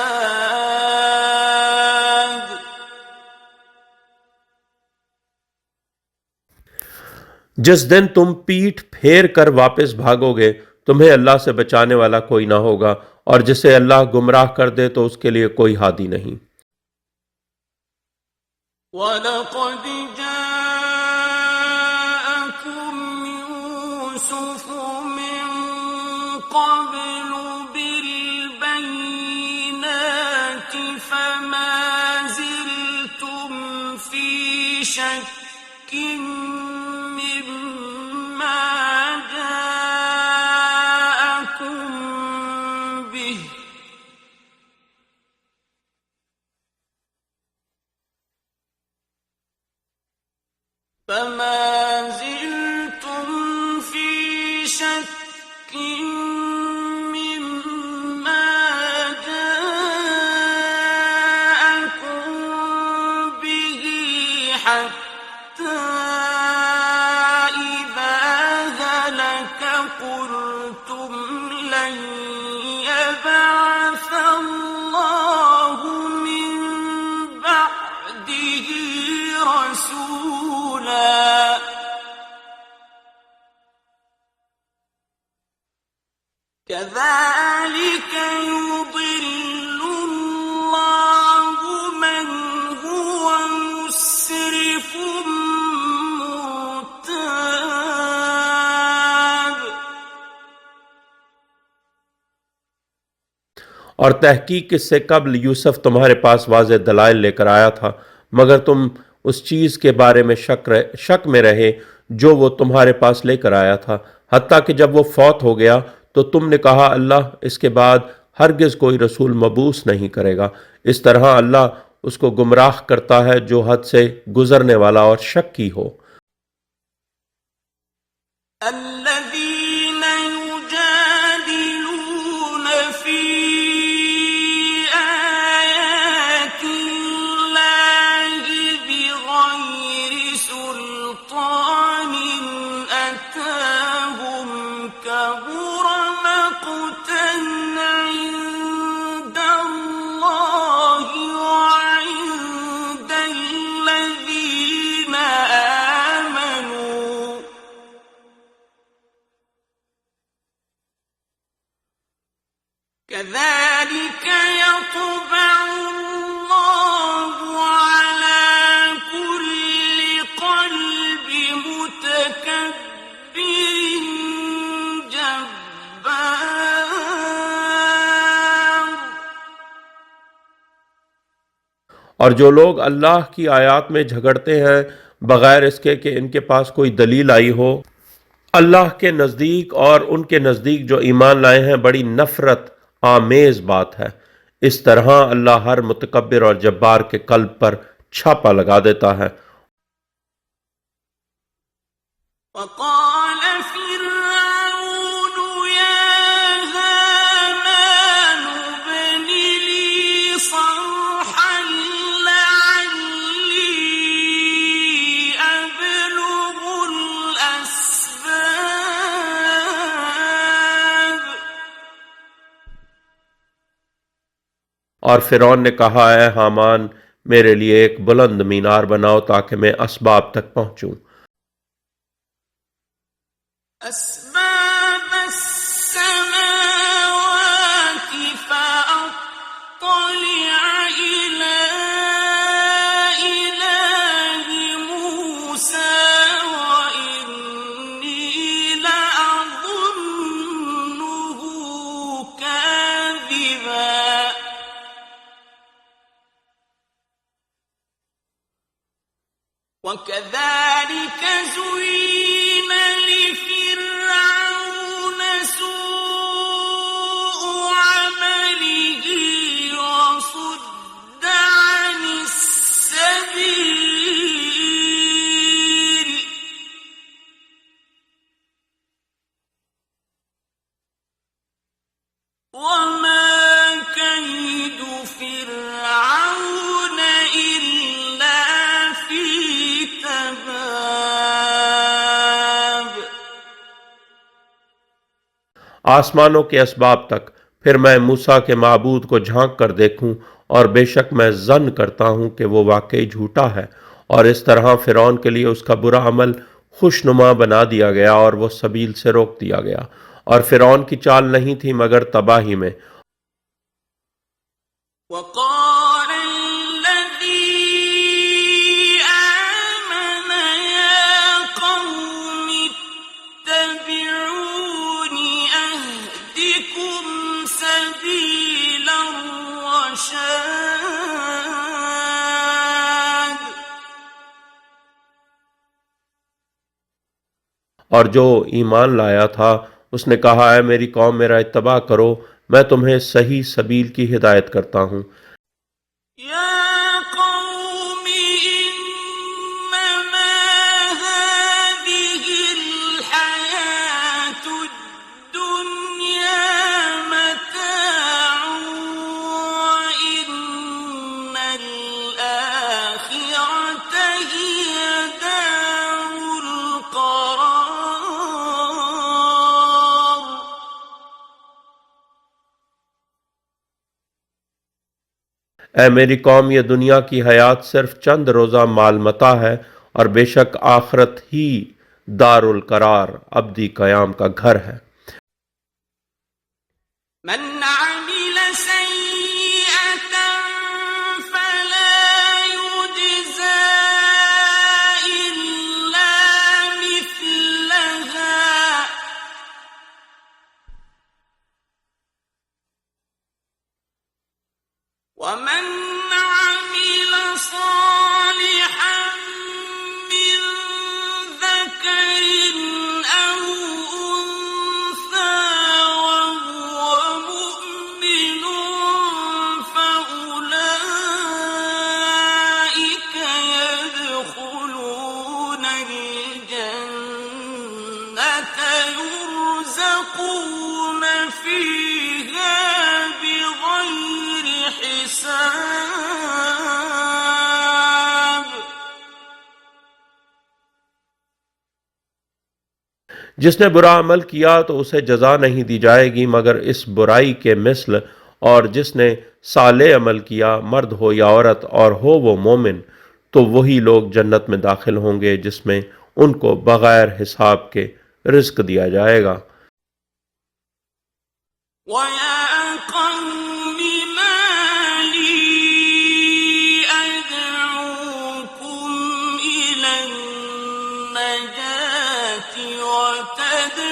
جس دن تم پیٹھ پھیر کر واپس بھاگو گے تمہیں اللہ سے بچانے والا کوئی نہ ہوگا، اور جسے اللہ گمراہ کر دے تو اس کے لیے کوئی ہادی نہیں۔ وَلَقَدْ جَاءَكُمْ يُوسُفُ مِنْ قَبْلُ بِالْبَيِّنَاتِ فَمَا زِلْتُمْ فِي شَكٍّ مِّمَّا جَاءَكُمْ بِهِ حَتَّى إِذَا هَلَكَ قُلْتُمْ لَن يَبْعَثَ اللَّهُ مِن بَعْدِهِ رَسُولًا كَذَلِكَ يُضِلُّ اللَّهُ مَنْ هُوَ مُسْرِفٌ مُرْتَابٌ اور تحقیق اس سے قبل یوسف تمہارے پاس واضح دلائل لے کر آیا تھا، مگر تم اس چیز کے بارے میں شک میں رہے جو وہ تمہارے پاس لے کر آیا تھا، حتیٰ کہ جب وہ فوت ہو گیا تو تم نے کہا اللہ اس کے بعد ہرگز کوئی رسول مبعوث نہیں کرے گا۔ اس طرح اللہ اس کو گمراہ کرتا ہے جو حد سے گزرنے والا اور شکی ہو۔ الذين يجادلون كذلك يطبع الله على كل قلب متكبر جبار. اور جو لوگ اللہ کی آیات میں جھگڑتے ہیں بغیر اس کے کہ ان کے پاس کوئی دلیل آئی ہو، اللہ کے نزدیک اور ان کے نزدیک جو ایمان لائے ہیں بڑی نفرت آمیز بات ہے. اس طرح اللہ ہر متکبر اور جبار کے قلب پر چھاپا لگا دیتا ہے. وقال فرعون يا هامان ابن لي صرحا لعلي أبلغ الأسباب. اور فرعون نے کہا اے حامان میرے لیے ایک بلند مینار بناؤ تاکہ میں اسباب تک پہنچوں. أسباب السماوات فأطلع إلى إله موسى وإني لأظنه كاذبا. وكذلك زين لفرعون سوء عمله وصد عن السبيل وما كيد فرعون إلا في تباب. آسمانوں کے اسباب تک پھر میں موسیٰ کے معبود کو جھانک کر دیکھوں، اور بے شک میں ظن کرتا ہوں کہ وہ واقعی جھوٹا ہے. اور اس طرح فرعون کے لیے اس کا برا عمل خوشنما بنا دیا گیا اور وہ سبیل سے روک دیا گیا. اور فرعون کی چال نہیں تھی مگر تباہی میں. وقال الذي آمن يا قوم اتبعون أهدكم سبيل الرشاد. اور جو ایمان لایا تھا اس نے کہا اے میری قوم میرا اتباع کرو، میں تمہیں صحیح سبیل کی ہدایت کرتا ہوں. يا قوم إنما هذه الحياة الدنيا متاع وإن الآخرة هي دار القرار. اے میری قوم یہ دنیا کی حیات صرف چند روزہ مال متاع ہے، اور بے شک آخرت ہی دار القرار ابدی قیام کا گھر ہے. من عمل سيئة فلا يجزى إلا مثلها ومن عمل صالحا من ذكر أو أنثى وهو مؤمن فأولئك يدخلون الجنة يرزقون فيها بغير حساب. جس نے برا عمل کیا تو اسے جزا نہیں دی جائے گی مگر اس برائی کے مثل، اور جس نے صالح عمل کیا مرد ہو یا عورت اور ہو وہ مومن تو وہی لوگ جنت میں داخل ہوں گے جس میں ان کو بغیر حساب کے رزق دیا جائے گا. وَيَا قوم ما لي أدعوكم إلى النجاة وتدعونني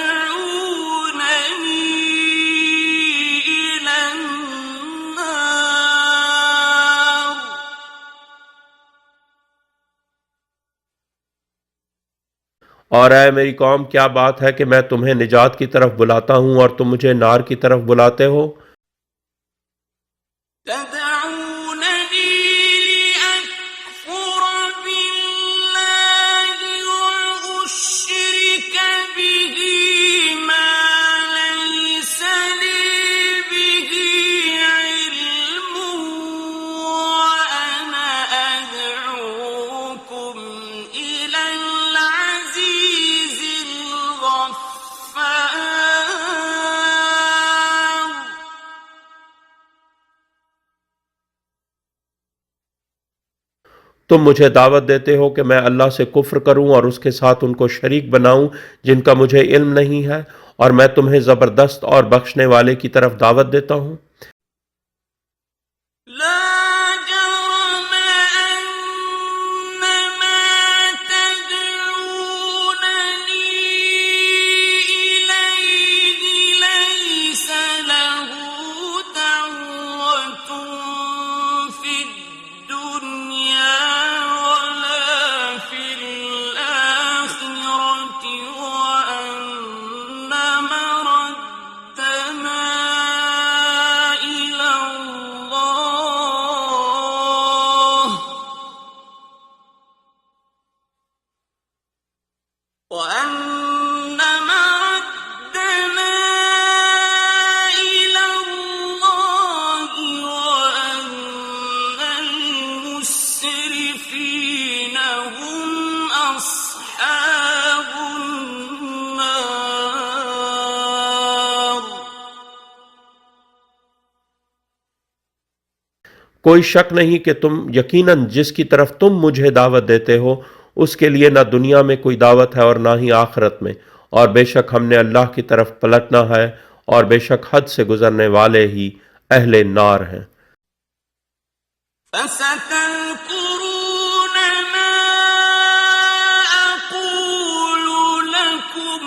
إلى النار اور اے میری قوم، کیا بات ہے کہ میں تمہیں نجات کی طرف بلاتا ہوں اور تم مجھے نار کی طرف بلاتے ہو؟ تدعونني لأكفر بالله وأشرك به ما ليس لي به علم وأنا أدعوكم إلى العزيز الغفار تم مجھے دعوت دیتے ہو کہ میں اللہ سے کفر کروں اور اس کے ساتھ ان کو شریک بناؤں جن کا مجھے علم نہیں ہے، اور میں تمہیں زبردست اور بخشنے والے کی طرف دعوت دیتا ہوں۔ لا جرم أن ما تدعونني إليه ليس له دعوة في الدنيا ولا في الآخرة وأن مردنا إلى الله وأن مردنا إلى الله وأن المسرفين هم أصحاب النار کوئی شک نہیں کہ تم یقیناً جس کی طرف تم مجھے دعوت دیتے ہو اس کے لیے نہ دنیا میں کوئی دعوت ہے اور نہ ہی آخرت میں، اور بے شک ہم نے اللہ کی طرف پلٹنا ہے، اور بے شک حد سے گزرنے والے ہی اہل نار ہیں۔ فستذكرون ما أقول لكم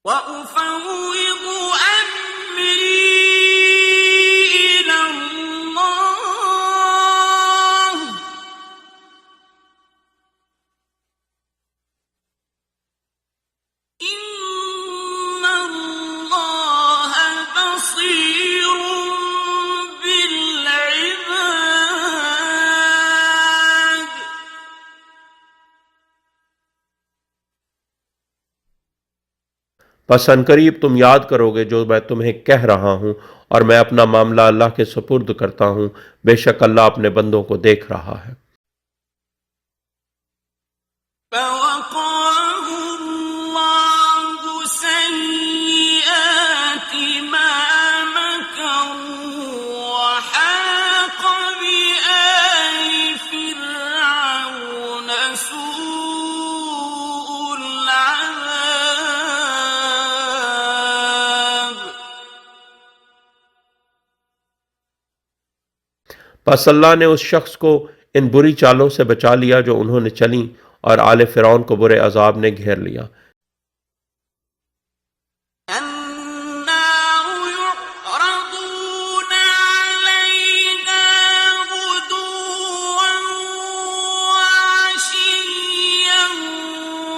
وأفوض أمري إلى الله إن الله بصير بالعباد پس عنقریب تم یاد کرو گے جو میں تمہیں کہہ رہا ہوں، اور میں اپنا معاملہ اللہ کے سپرد کرتا ہوں، بے شک اللہ اپنے بندوں کو دیکھ رہا ہے۔ فوقاه الله سيئات ما مكروا وحاق بآل فرعون سوء العذاب پس اللہ نے اس شخص کو ان بری چالوں سے بچا لیا جو انہوں نے چلیں، اور آل فرعون کو برے عذاب نے گھیر لیا۔ النار يعرضون عليها غدوا وعشيا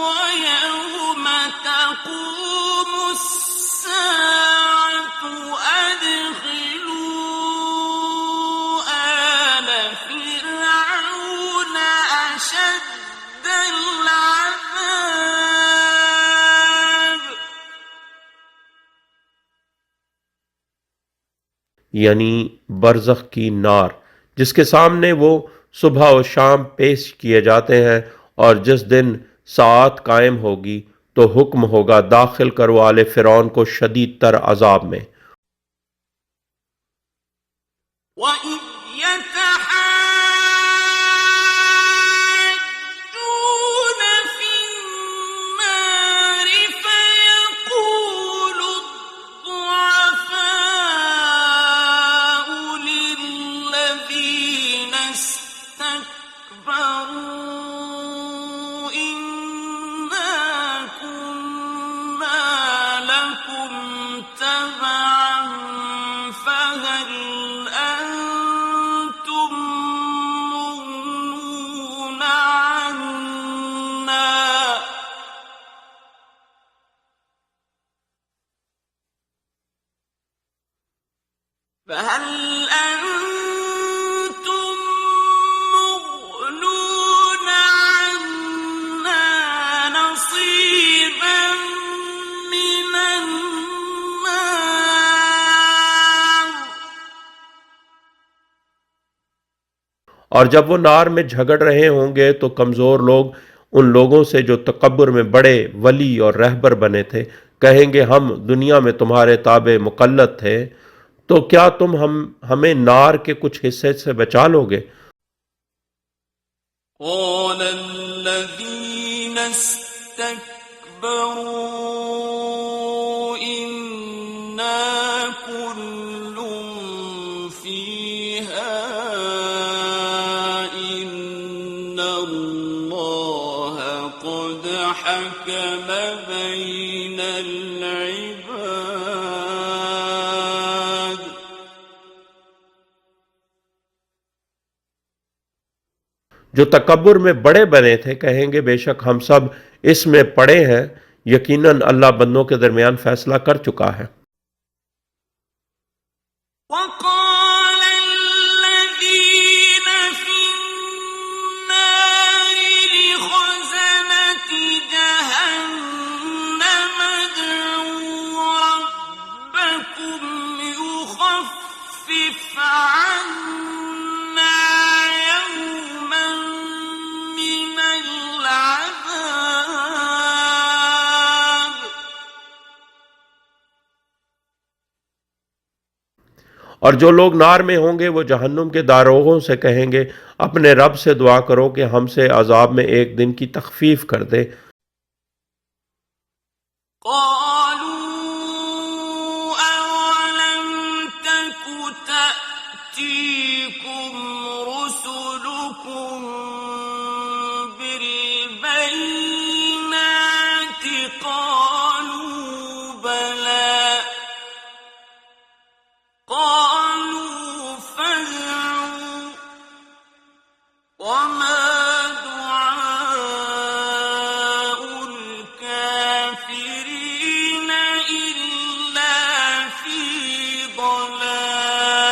ويوم تقوم الساعة أدخلوا آل فرعون أشد العذاب یعنی برزخ کی نار، جس کے سامنے وہ صبح و شام پیش کیے جاتے ہیں، اور جس دن ساعت قائم ہوگی تو حکم ہوگا داخل کرو آل فرعون کو شدید تر عذاب میں۔ وَإِذْ يَتَحَاجُّونَ فِي النَّارِ اور جب وہ نار میں جھگڑ رہے ہوں گے تو کمزور لوگ ان لوگوں سے جو تکبر میں بڑے ولی اور رہبر بنے تھے کہیں گے ہم دنیا میں تمہارے تابع مقلد تھے، تو کیا تم ہمیں نار کے کچھ حصے سے بچا لو گے؟ قال الذين استكبروا إنا كل فيها إن الله قد حكم بين العباد جو تکبر میں بڑے بنے تھے کہیں گے بے شک ہم سب اس میں پڑے ہیں، یقیناً اللہ بندوں کے درمیان فیصلہ کر چکا ہے۔ وقال الذين في النار لخزنة جهنم ادعوا ربكم يخفف عنا يوما من العذاب اور جو لوگ نار میں ہوں گے وہ جہنم کے داروغوں سے کہیں گے اپنے رب سے دعا کرو کہ ہم سے عذاب میں ایک دن کی تخفیف کر دے۔ قالوا أولم تك تأتيكم رسلكم بالبينات قالوا بلى قالوا فادعوا وما دعاء الكافرين إلا في ضلال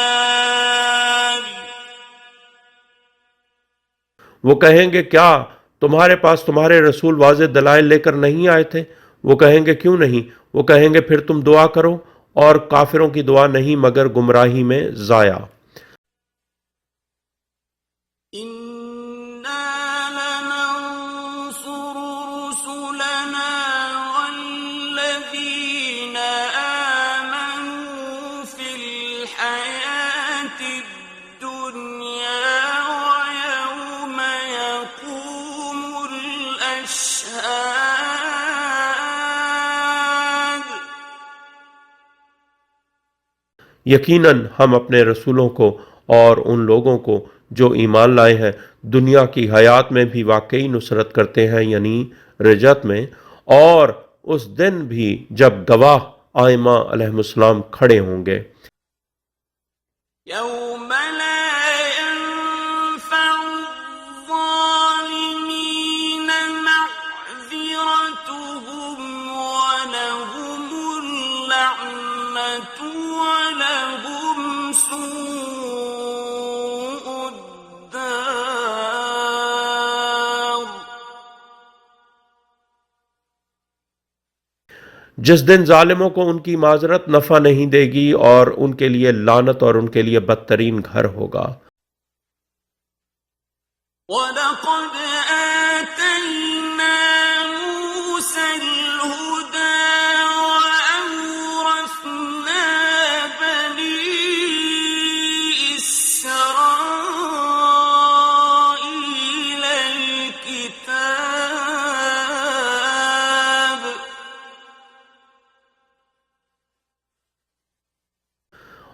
وہ کہیں گے کیا تمہارے پاس تمہارے رسول واضح دلائل لے کر نہیں آئے تھے؟ وہ کہیں گے کیوں نہیں؟ وہ کہیں گے پھر تم دعا کرو، اور کافروں کی دعا نہیں مگر گمراہی میں ضائع۔ إنا لننصر رسلنا والذين آمنوا في الحياة الدنيا ويوم يقوم الأشهاد یقیناً ہم اپنے رسولوں کو اور ان لوگوں کو جو ایمان لائے ہیں دنیا کی حیات میں بھی واقعی نصرت کرتے ہیں، یعنی رجت میں، اور اس دن بھی جب گواہ آئمہ علیہ السلام کھڑے ہوں گے۔ يوم لا ينفع الظالمين معذرتهم ولهم اللعنة ولهم سوء الدار جس دن ظالموں کو ان کی معذرت نفع نہیں دے گی اور ان کے لیے لعنت اور ان کے لیے بدترین گھر ہوگا۔ وَلَقَدْ آتَيْنَا مُوسَى الْهُدَى وَأَوْرَثْنَا بَنِي إِسْرَائِيلَ الْكِتَابَ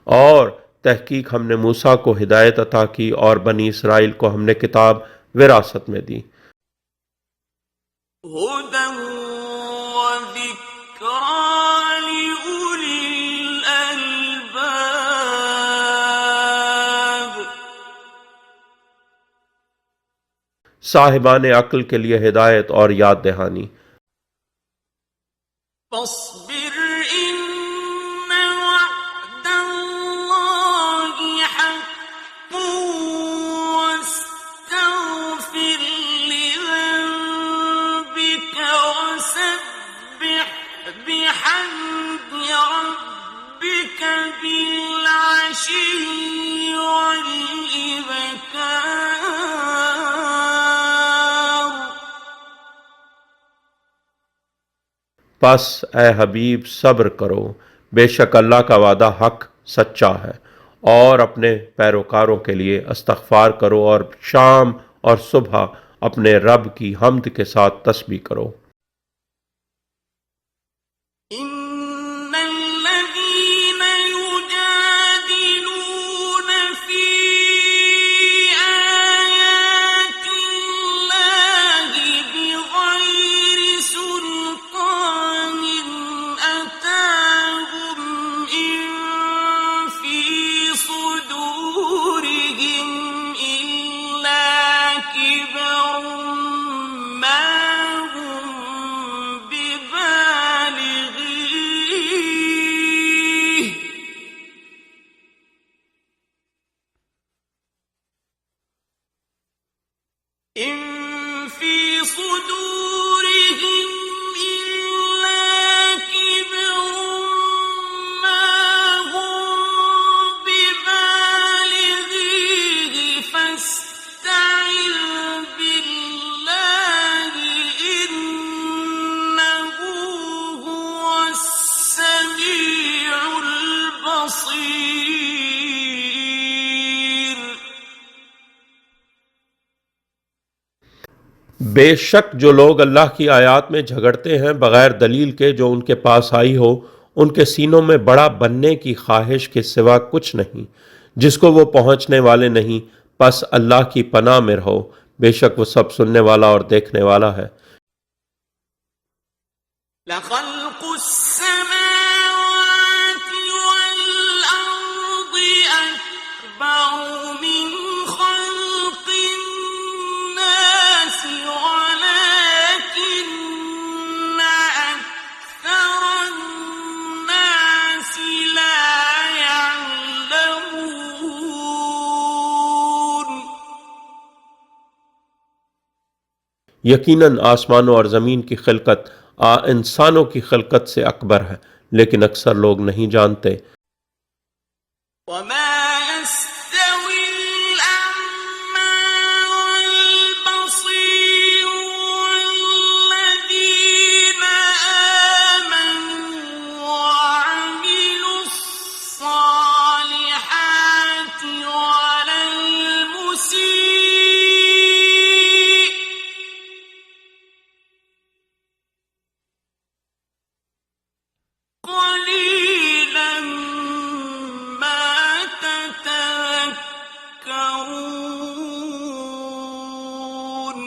اور تحقیق ہم نے موسیٰ کو ہدایت عطا کی اور بنی اسرائیل کو ہم نے کتاب وراثت میں دی۔ هُدًى وَذِكْرَى لِأُولِي الْأَلْبَابِ صاحبان عقل کے لیے ہدایت اور یاد دہانی۔ فاصبر إن وعد الله حق واستغفر لذنبك وسبح بحمد ربك بالعشي والإبكار. پس اے حبیب صبر کرو، بے شک اللہ کا وعدہ حق سچا ہے، اور اپنے پیروکاروں کے لیے استغفار کرو، اور شام اور صبح اپنے رب کی حمد کے ساتھ تسبیح کرو۔ إن الذين يجادلون في آيات الله بغير سلطان أتاهم إن في صدورهم إلا كبر ما هم ببالغيه إن في صدورهم إلا كبر ما هم ببالغيه فاستعذ بالله إنه هو السميع البصير. بے شک جو لوگ اللہ کی آیات میں جھگڑتے ہیں بغیر دلیل کے جو ان کے پاس آئی ہو، ان کے سینوں میں بڑا بننے کی خواہش کے سوا کچھ نہیں، جس کو وہ پہنچنے والے نہیں، پس اللہ کی پناہ میں رہو، بے شک وہ سب سننے والا اور دیکھنے والا ہے۔ لخلق السماوات والأرض أكبر من خلق الناس ولكن أكثر الناس لا يعلمون. یقیناً آسمانوں اور زمین کی خلقت انسانوں کی خلقت سے اکبر ہے، لیکن اکثر لوگ نہیں جانتے۔ وما يستوي الأعمى والبصير والذين آمنوا وعملوا الصالحات ولا المسيء قليلا ما تتذكرون.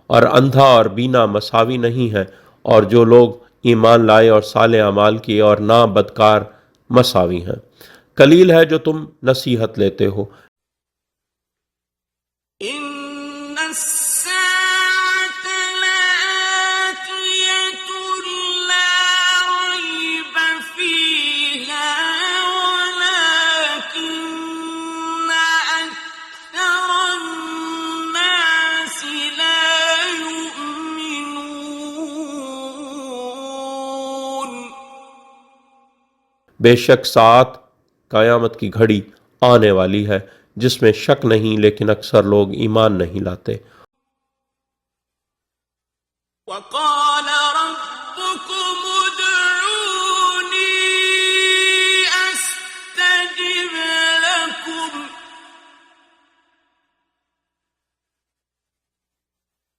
اور اندھا اور بینا مساوی نہیں ہے، اور جو لوگ ایمان لائے اور صالح اعمال کیے اور نہ بدکار مساوی ہیں۔ قلیل ہے جو تم نصیحت لیتے ہو۔ إن الساعة لآتية لا ريب فيها ولكن أكثر الناس لا يؤمنون. بے شک ساتھ قیامت کی گھڑی آنے والی ہے جس میں شک نہیں، لیکن اکثر لوگ ایمان نہیں لاتے۔ وقال ربكم ادعوني أستجب لكم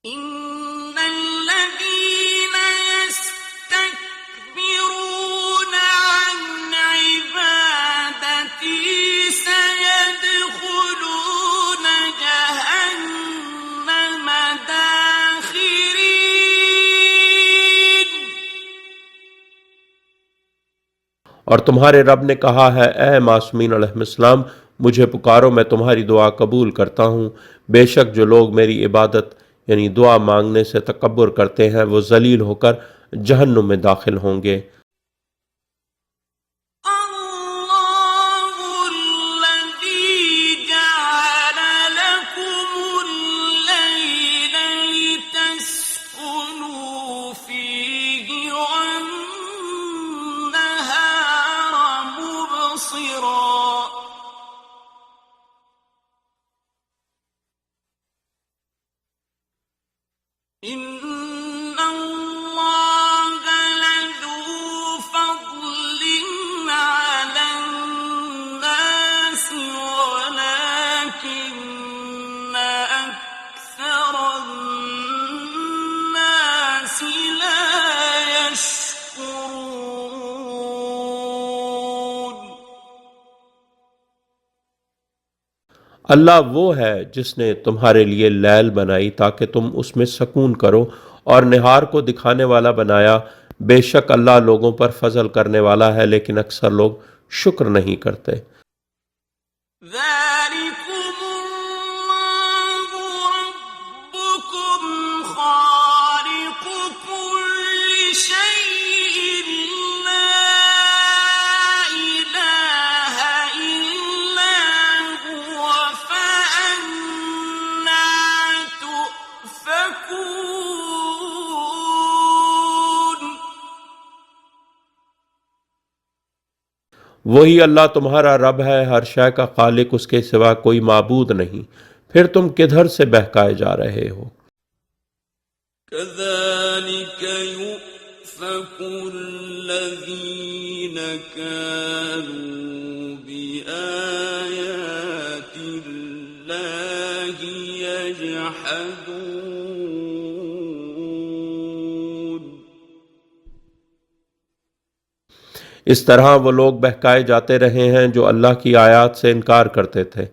إن الذين يستكبرون عن عبادتي سيدخلون جهنم داخرين. اور تمہارے رب نے کہا ہے، اے معصومین علیہ السلام، مجھے پکارو، میں تمہاری دعا قبول کرتا ہوں۔ بے شک جو لوگ میری عبادت یعنی دعا مانگنے سے تکبر کرتے ہیں، وہ ذلیل ہو کر جہنم میں داخل ہوں گے۔ الله الذي جعل لكم الليل لتسكنوا فيه والنهار إن الله لذو فضل على الناس ولكن أكثر الناس لا يشكرون. اللہ وہ ہے جس نے تمہارے لیے لیل بنائی تاکہ تم اس میں سکون کرو، اور نہار کو دکھانے والا بنایا۔ بے شک اللہ لوگوں پر فضل کرنے والا ہے، لیکن اکثر لوگ شکر نہیں کرتے۔ ذلكم الله ربكم خالق كل شيء لا إله إلا هو فأنا تؤفكون. وہی اللہ تمہارا رب ہے، ہر شے کا خالق، اس کے سوا کوئی معبود نہیں، پھر تم کدھر سے بہکائے جا رہے ہو؟ كذلك يؤفك الذين كانوا بآيات الله يجحدون. اس طرح وہ لوگ بہکائے جاتے رہے ہیں جو اللہ کی آیات سے انکار کرتے تھے۔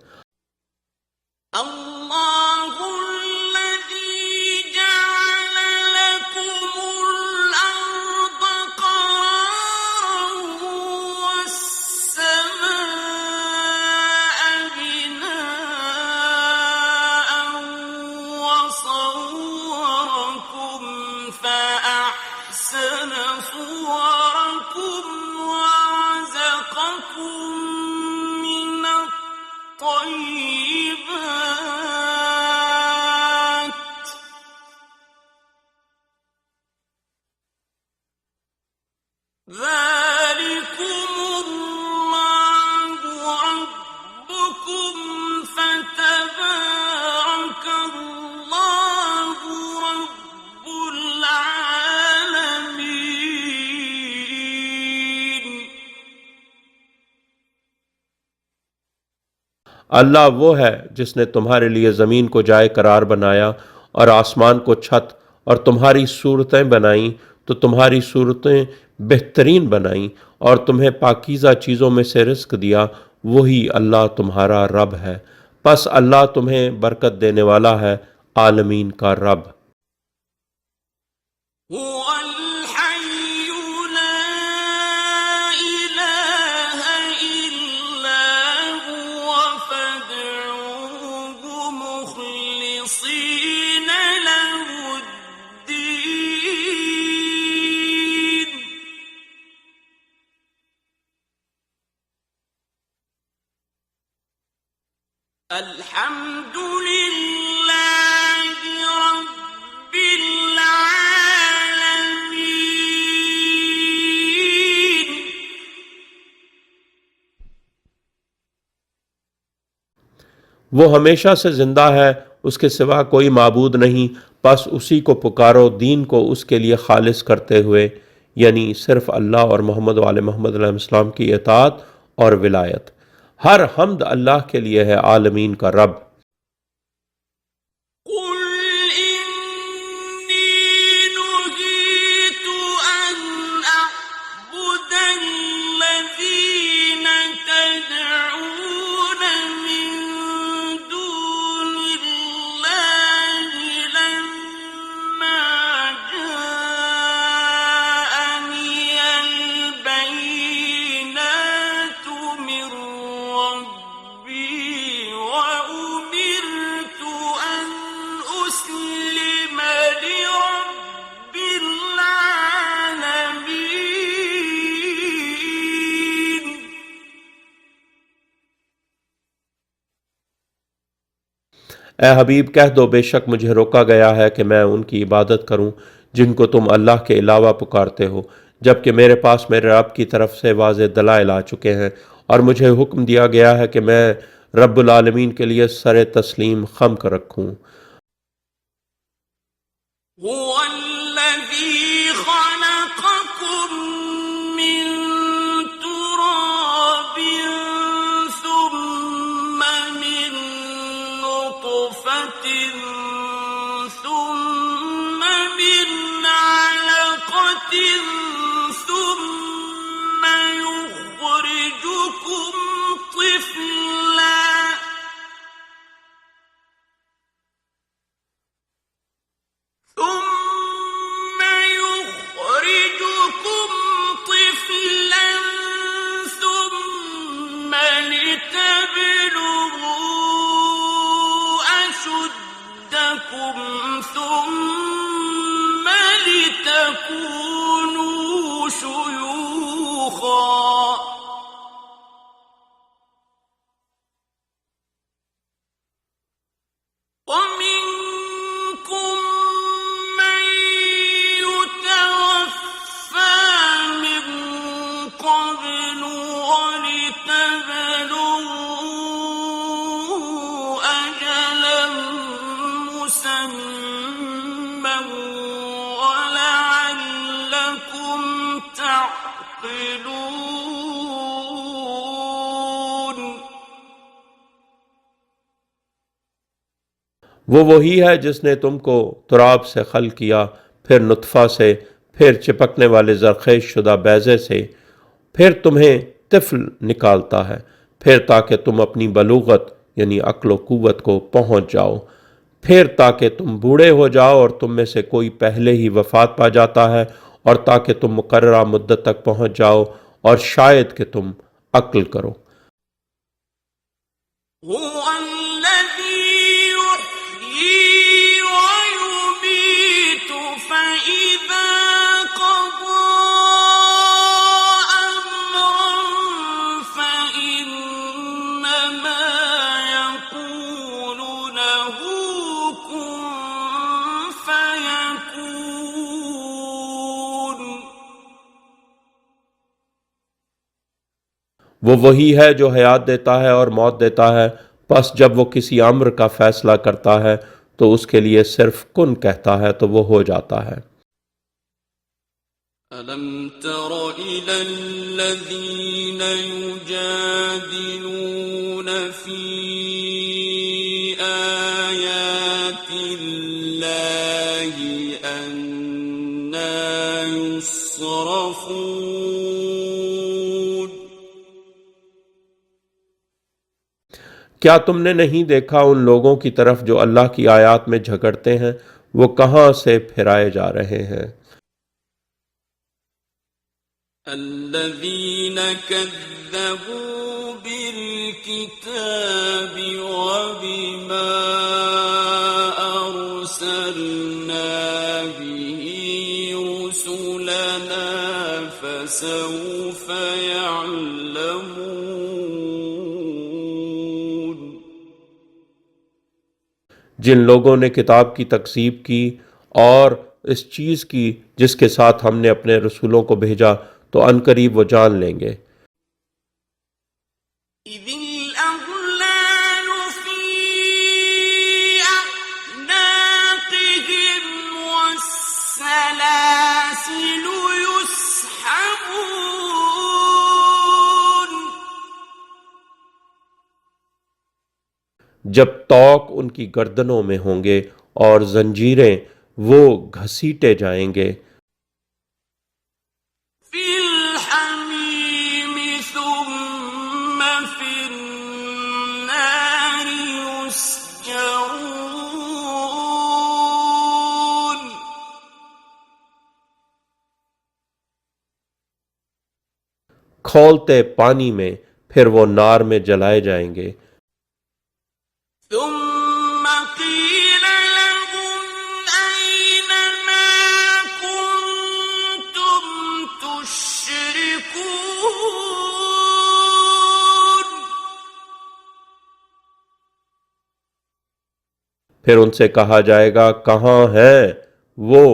الله الذي جعل لكم الأرض قرارا والسماء بناء وصوركم فأحسن صوركم ورزقكم من الطيبات ذلكم الله ربكم فتبارك الله رب العالمين. اللہ وہ ہے جس نے تمہارے لیے زمین کو جائے قرار بنایا اور آسمان کو چھت، اور تمہاری صورتیں بنائیں تو تمہاری صورتیں بہترین بنائیں، اور تمہیں پاکیزہ چیزوں میں سے رزق دیا۔ وہی اللہ تمہارا رب ہے، پس اللہ تمہیں برکت دینے والا ہے، عالمین کا رب۔ هو الحي لا إله إلا هو فادعوه مخلصين له الدين. الحمد لله رب العالمين. وہ ہمیشہ سے زندہ ہے، اس کے سوا کوئی معبود نہیں، پس اسی کو پکارو دین کو اس کے لیے خالص کرتے ہوئے، یعنی صرف اللہ اور محمد وآل محمد علیہ السلام کی اطاعت اور ولایت۔ ہر حمد اللہ کے لیے ہے، عالمین کا رب۔ قل إني نهيت أن أعبد الذين تدعون من دون الله لما جاءني البينات من ربي وأمرت أن أسلم لرب العالمين. اے حبیب کہہ دو، بے شک مجھے روکا گیا ہے کہ میں ان کی عبادت کروں جن کو تم اللہ کے علاوہ پکارتے ہو، جبکہ میرے پاس میرے رب کی طرف سے واضح دلائل آ چکے ہیں، اور مجھے حکم دیا گیا ہے کہ میں رب العالمین کے لیے سر تسلیم خم کر رکھوں۔ هو الذي خلقكم من تراب ثم من نطفة ثم من علقة ثم يخرجكم طفلا ثم يخرجكم طفلا ثم لتبلغوا أشدكم ثم لتكونوا شيوخا ومنكم من يتوفى من قبل ولتبلغوا أجلا مسمى ولعلكم تعقلون وہ وہی ہے جس نے تم کو تراب سے خلق کیا، پھر نطفہ سے، پھر چپکنے والے زرخیز شدہ بیضے سے، پھر تمہیں طفل نکالتا ہے، پھر تاکہ تم اپنی بلوغت یعنی عقل و قوت کو پہنچ جاؤ، پھر تاکہ تم بوڑھے ہو جاؤ اور تم میں سے کوئی پہلے ہی وفات پا جاتا ہے، اور تاکہ تم مقررہ مدت تک پہنچ جاؤ اور شاید کہ تم عقل کرو۔ هو الذي يحيي ويميت فإذا قضى أمرا فإنما يقول له كن فيكون وہ وہی ہے جو حیات دیتا ہے اور موت دیتا ہے، پس جب وہ کسی امر کا فیصلہ کرتا ہے تو اس کے لیے صرف کن کہتا ہے تو وہ ہو جاتا ہے۔ أَلَمْ تَرَ إِلَى الَّذِينَ يُجَادِلُونَ فِي آيَاتِ اللَّهِ أَنَّى يُصْرَفُونَ کیا تم نے نہیں دیکھا ان لوگوں کی طرف جو اللہ کی آیات میں جھگڑتے ہیں، وہ کہاں سے پھرائے جا رہے ہیں؟ الذين كذبوا بالكتاب وبما أرسلنا به رسلنا فسوف يعلمون جن لوگوں نے کتاب کی تکذیب کی اور اس چیز کی جس کے ساتھ ہم نے اپنے رسولوں کو بھیجا، تو عنقریب وہ جان لیں گے۔ إذ الأغلال في أعناقهم والسلاسل يسحبون جب طوق ان کی گردنوں میں ہوں گے اور زنجیریں وہ گھسیٹے جائیں گے، في الحميم ثم في النار يسجرون کھولتے پانی میں، پھر وہ نار میں جلائے جائیں گے۔ ثم قيل لهم أين ما كنتم تشركون پھر ان سے کہا جائے گا کہاں ہیں وہ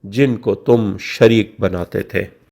جن کو تم شریک بناتے تھے۔